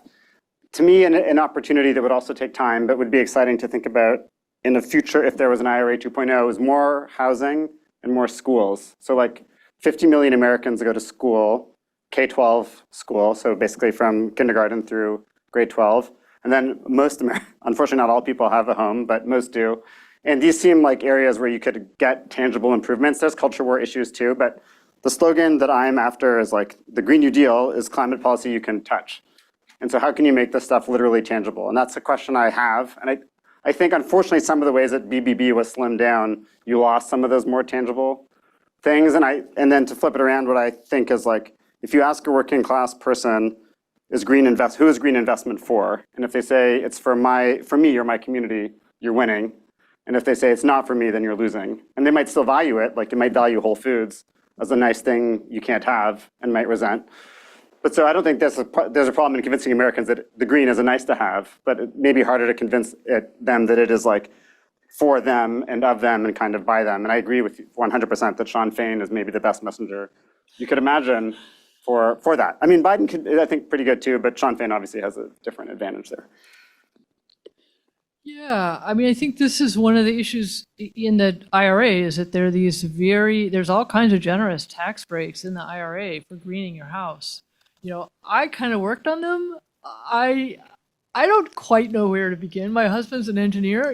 To me, an opportunity that would also take time, but would be exciting to think about in the future if there was an IRA 2.0 is more housing and more schools. So like 50 million Americans go to school, K-12 school, so basically from kindergarten through grade 12. And then unfortunately not all people have a home, but most do. And these seem like areas where you could get tangible improvements. There's culture war issues too, but the slogan that I'm after is like, the Green New Deal is climate policy you can touch. And so how can you make this stuff literally tangible? And that's a question I have. And I think unfortunately some of the ways that BBB was slimmed down, you lost some of those more tangible things. And then to flip it around, what I think is like, if you ask a working class person, who is green investment for? And if they say it's for me or my community, you're winning. And if they say it's not for me, then you're losing. And they might still value it, like they might value Whole Foods as a nice thing you can't have and might resent. But so I don't think there's a problem in convincing Americans that the green is a nice to have, but it may be harder to convince them that it is like for them and of them and kind of by them. And I agree with you 100% that Sean Fain is maybe the best messenger you could imagine for that. I mean, Biden could, I think, pretty good too, but Sean Fain obviously has a different advantage there. Yeah, I mean, I think this is one of the issues in the IRA is that there's all kinds of generous tax breaks in the IRA for greening your house. I kind of worked on them. I don't quite know where to begin. My husband's an engineer.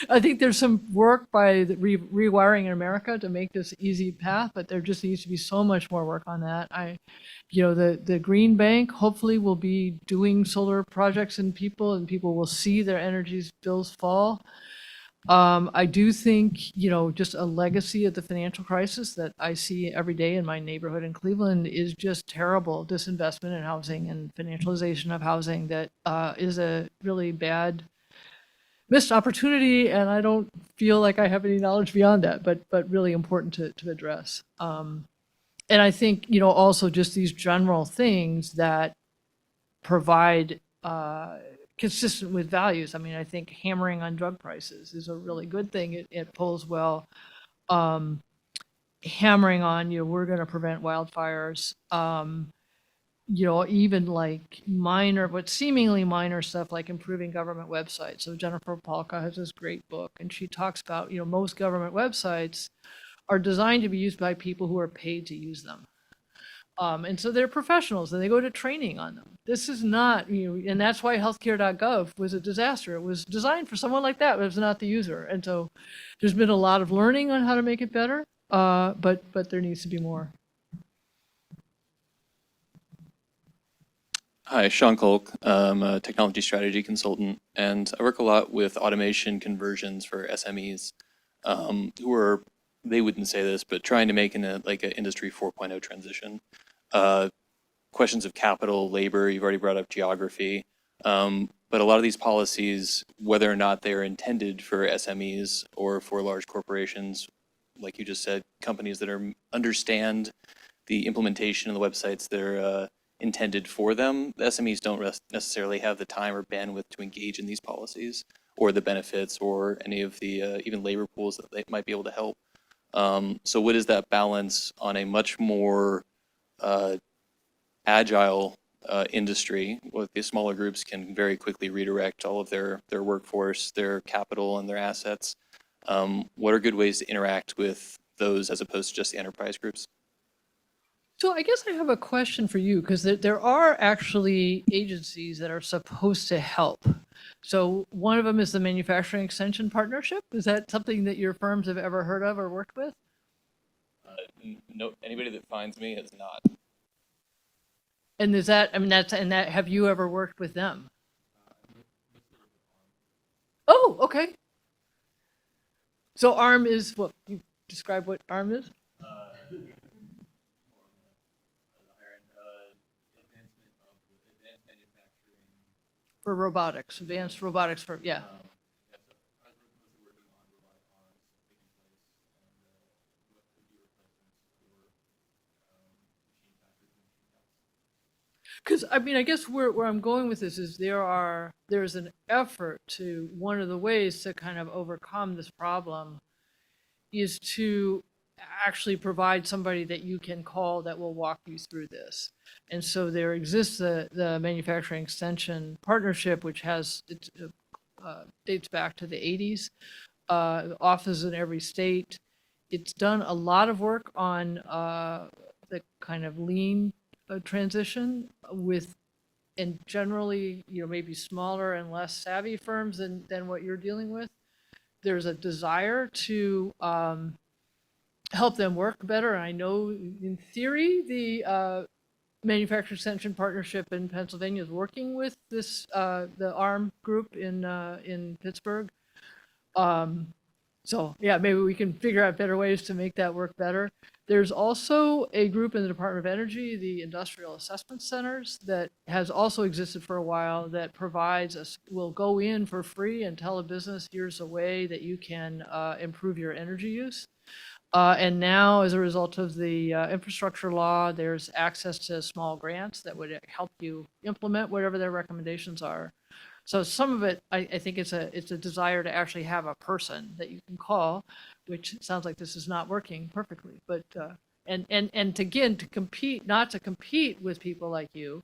I think there's some work by the Rewiring in America to make this easy path, but there just needs to be so much more work on that. The Green Bank hopefully will be doing solar projects and people will see their energy bills fall. I do think, just a legacy of the financial crisis that I see every day in my neighborhood in Cleveland is just terrible disinvestment in housing and financialization of housing that is a really bad missed opportunity. And I don't feel like I have any knowledge beyond that, but really important to address. And I think, also just these general things that provide consistent with values. I mean, I think hammering on drug prices is a really good thing. It pulls well. Hammering on, we're going to prevent wildfires. Even like but seemingly minor stuff like improving government websites. So Jennifer Polka has this great book, and she talks about, most government websites are designed to be used by people who are paid to use them. And so they're professionals and they go to training on them. This is not, and that's why healthcare.gov was a disaster. It was designed for someone like that, but it's not the user. And so there's been a lot of learning on how to make it better, but there needs to be more. Hi, Sean Kolk. I'm a technology strategy consultant, and I work a lot with automation conversions for SMEs who are, they wouldn't say this, but trying to make an industry 4.0 transition. Questions of capital, labor, you've already brought up geography, but a lot of these policies, whether or not they're intended for SMEs or for large corporations, like you just said, companies that understand the implementation of the websites that are intended for them. The SMEs don't necessarily have the time or bandwidth to engage in these policies or the benefits or any of the even labor pools that they might be able to help. So what is that balance on a much more agile industry? Well, these smaller groups can very quickly redirect all of their workforce, their capital, and their assets. What are good ways to interact with those as opposed to just the enterprise groups? So I guess I have a question for you, because there are actually agencies that are supposed to help. So one of them is the Manufacturing Extension Partnership. Is that something that your firms have ever heard of or worked with? No, anybody that finds me is not. And is that, I mean, have you ever worked with them? Oh, okay. So ARM is what? You describe what ARM is? For robotics, advanced robotics for, yeah. Because I mean, I guess where I'm going with this is there's an effort to, one of the ways to kind of overcome this problem is to actually provide somebody that you can call that will walk you through this. And so there exists the Manufacturing Extension Partnership, which has, it dates back to the 80s, offices in every state. It's done a lot of work on the kind of lean transition with, and generally, maybe smaller and less savvy firms than what you're dealing with. There's a desire to help them work better. And I know in theory, the Manufacturing Extension Partnership in Pennsylvania is working with this, the ARM group in Pittsburgh. So yeah, maybe we can figure out better ways to make that work better. There's also a group in the Department of Energy, the Industrial Assessment Centers, that has also existed for a while, that provides us, will go in for free and tell a business, here's a way that you can improve your energy use. And now, as a result of the infrastructure law, there's access to small grants that would help you implement whatever their recommendations are. So some of it, I think it's a desire to actually have a person that you can call, which sounds like this is not working perfectly. But and again, to compete, not to compete with people like you,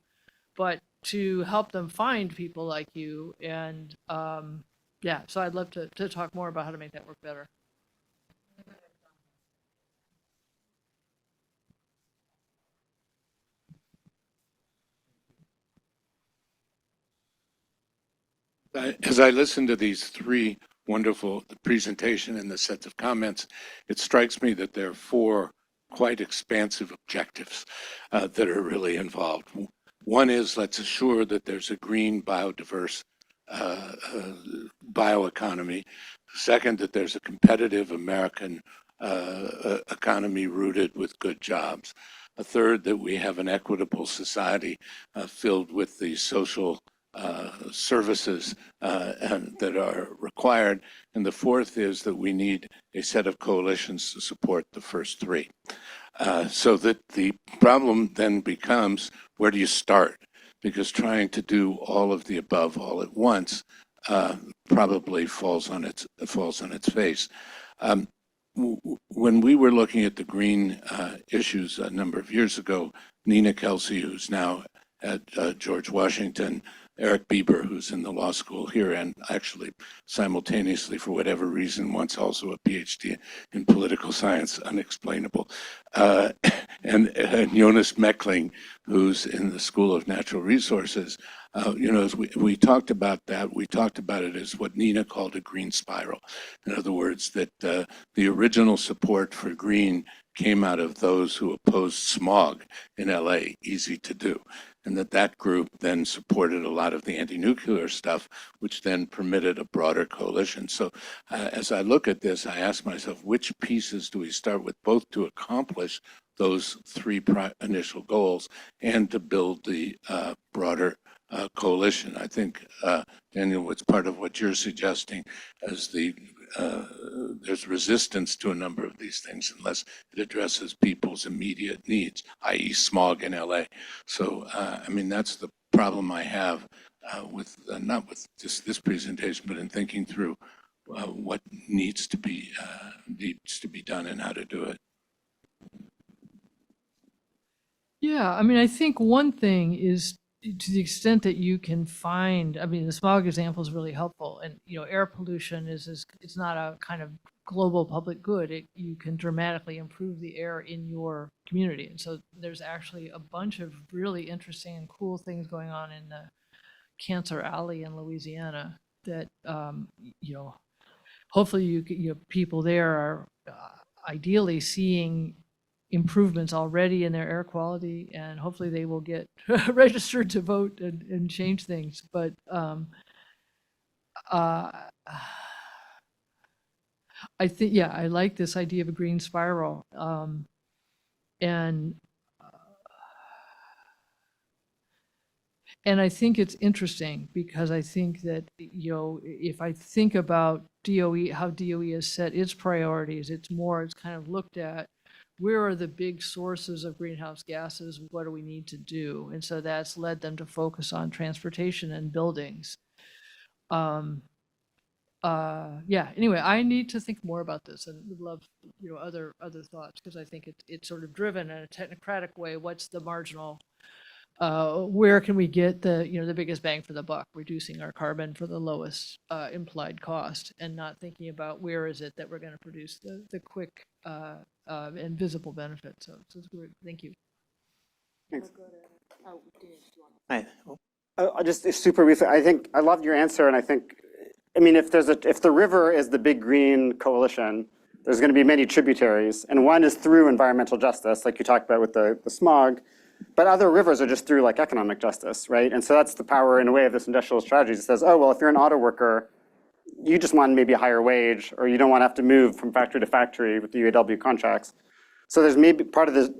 but to help them find people like you. And yeah, so I'd love to talk more about how to make that work better. As I listen to these three wonderful, the presentation and the sets of comments, it strikes me that there are four quite expansive objectives that are really involved. One is, let's assure that there's a green, biodiverse bioeconomy. Second, that there's a competitive American economy rooted with good jobs. A third, that we have an equitable society filled with the social services that are required. And the fourth is that we need a set of coalitions to support the first three. So that the problem then becomes, where do you start? Because trying to do all of the above all at once probably falls on its face. When we were looking at the green issues a number of years ago, Nina Kelsey, who's now at George Washington, Eric Bieber, who's in the law school here, and actually simultaneously, for whatever reason, once also a PhD in political science, unexplainable, and Jonas Meckling, who's in the School of Natural Resources. As we talked about that, we talked about it as what Nina called a green spiral. In other words, that the original support for green came out of those who opposed smog in LA, easy to do. And that group then supported a lot of the anti-nuclear stuff, which then permitted a broader coalition. So as I look at this, I ask myself, which pieces do we start with, both to accomplish those three initial goals and to build the broader coalition. I think, Daniel, what's part of what you're suggesting as there's resistance to a number of these things unless it addresses people's immediate needs, i.e. smog in LA. So, I mean, that's the problem I have with, not with just this presentation, but in thinking through what needs to be done and how to do it. Yeah, I mean, I think one thing is to the extent that you can find, I mean, the smog example is really helpful. And, air pollution it's not a kind of global public good. You can dramatically improve the air in your community. And so there's actually a bunch of really interesting and cool things going on in the Cancer Alley in Louisiana that, hopefully people there are ideally seeing improvements already in their air quality, and hopefully they will get registered to vote and change things. But I think, yeah, I like this idea of a green spiral. And I think it's interesting because I think that, if I think about DOE, how DOE has set its priorities, it's kind of looked at where are the big sources of greenhouse gases? What do we need to do? And so that's led them to focus on transportation and buildings. Yeah, anyway, I need to think more about this and would love, other thoughts, because I think it's sort of driven in a technocratic way. What's the marginal, where can we get the biggest bang for the buck, reducing our carbon for the lowest implied cost, and not thinking about where is it that we're going to produce the quick and visible benefit. So it's great. Thank you. Thanks. Hi. Just super briefly, I think I loved your answer, and I think, I mean, if the river is the big green coalition, there's going to be many tributaries, and one is through environmental justice, like you talked about with the smog, but other rivers are just through like economic justice, right? And so that's the power in a way of this industrial strategy. It says, oh, well, if you're an auto worker, you just want maybe a higher wage, or you don't want to have to move from factory to factory with the UAW contracts. So there's maybe part of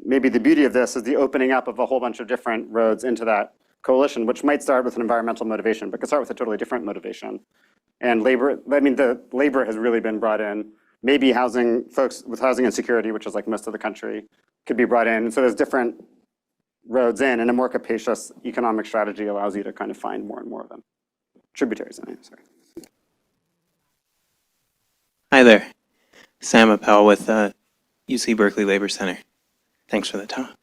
maybe the beauty of this is the opening up of a whole bunch of different roads into that coalition, which might start with an environmental motivation, but could start with a totally different motivation. And labor, I mean, the labor has really been brought in. Maybe folks with housing insecurity, which is like most of the country, could be brought in. So there's different roads in, and a more capacious economic strategy allows you to kind of find more and more of them. Tributaries, sorry. Hi there, Sam Appel with UC Berkeley Labor Center. Thanks for the talk.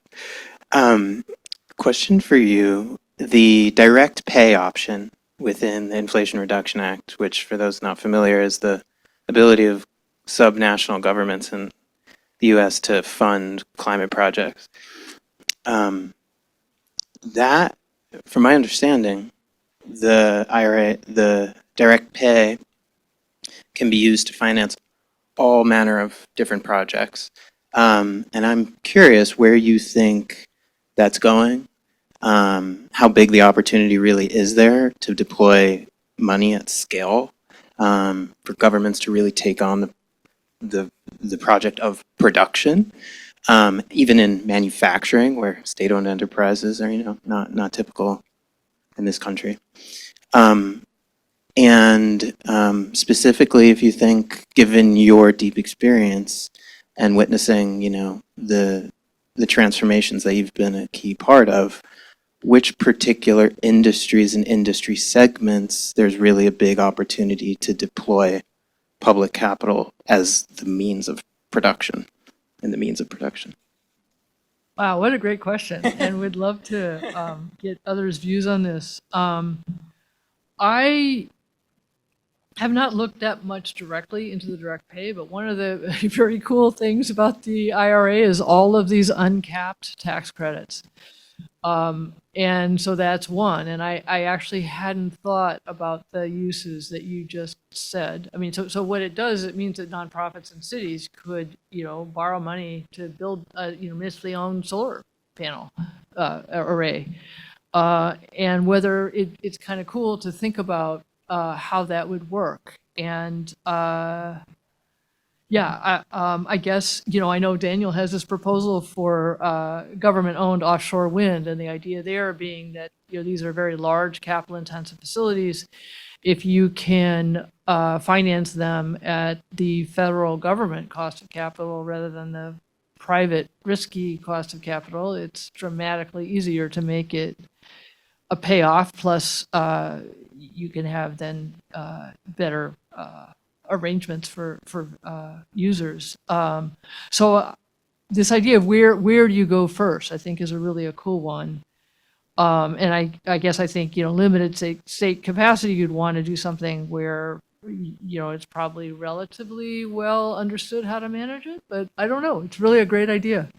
Question for you. The direct pay option within the Inflation Reduction Act, which for those not familiar is the ability of subnational governments in the US to fund climate projects. That, from my understanding, the IRA, the direct pay can be used to finance all manner of different projects. And I'm curious where you think that's going, how big the opportunity really is there to deploy money at scale for governments to really take on the project of production, even in manufacturing, where state-owned enterprises are, not typical in this country. And specifically, if you think, given your deep experience and witnessing, the transformations that you've been a key part of, which particular industries and industry segments there's really a big opportunity to deploy public capital as the means of production and the means of production? Wow, what a great question. And we'd love to get others' views on this. I have not looked that much directly into the direct pay, but one of the very cool things about the IRA is all of these uncapped tax credits. And so that's one. And I actually hadn't thought about the uses that you just said. I mean, so what it does, it means that nonprofits and cities could, borrow money to build a, municipally owned solar panel array. And whether it's kind of cool to think about how that would work. And Yeah, I guess, I know Daniel has this proposal for government-owned offshore wind, and the idea there being that, these are very large capital-intensive facilities. If you can finance them at the federal government cost of capital rather than the private risky cost of capital, it's dramatically easier to make it a payoff. Plus, you can have then better arrangements for users. So this idea of where do you go first, I think, is really a cool one. And I guess I think, limited state capacity, you'd want to do something where, it's probably relatively well understood how to manage it, but I don't know. It's really a great idea.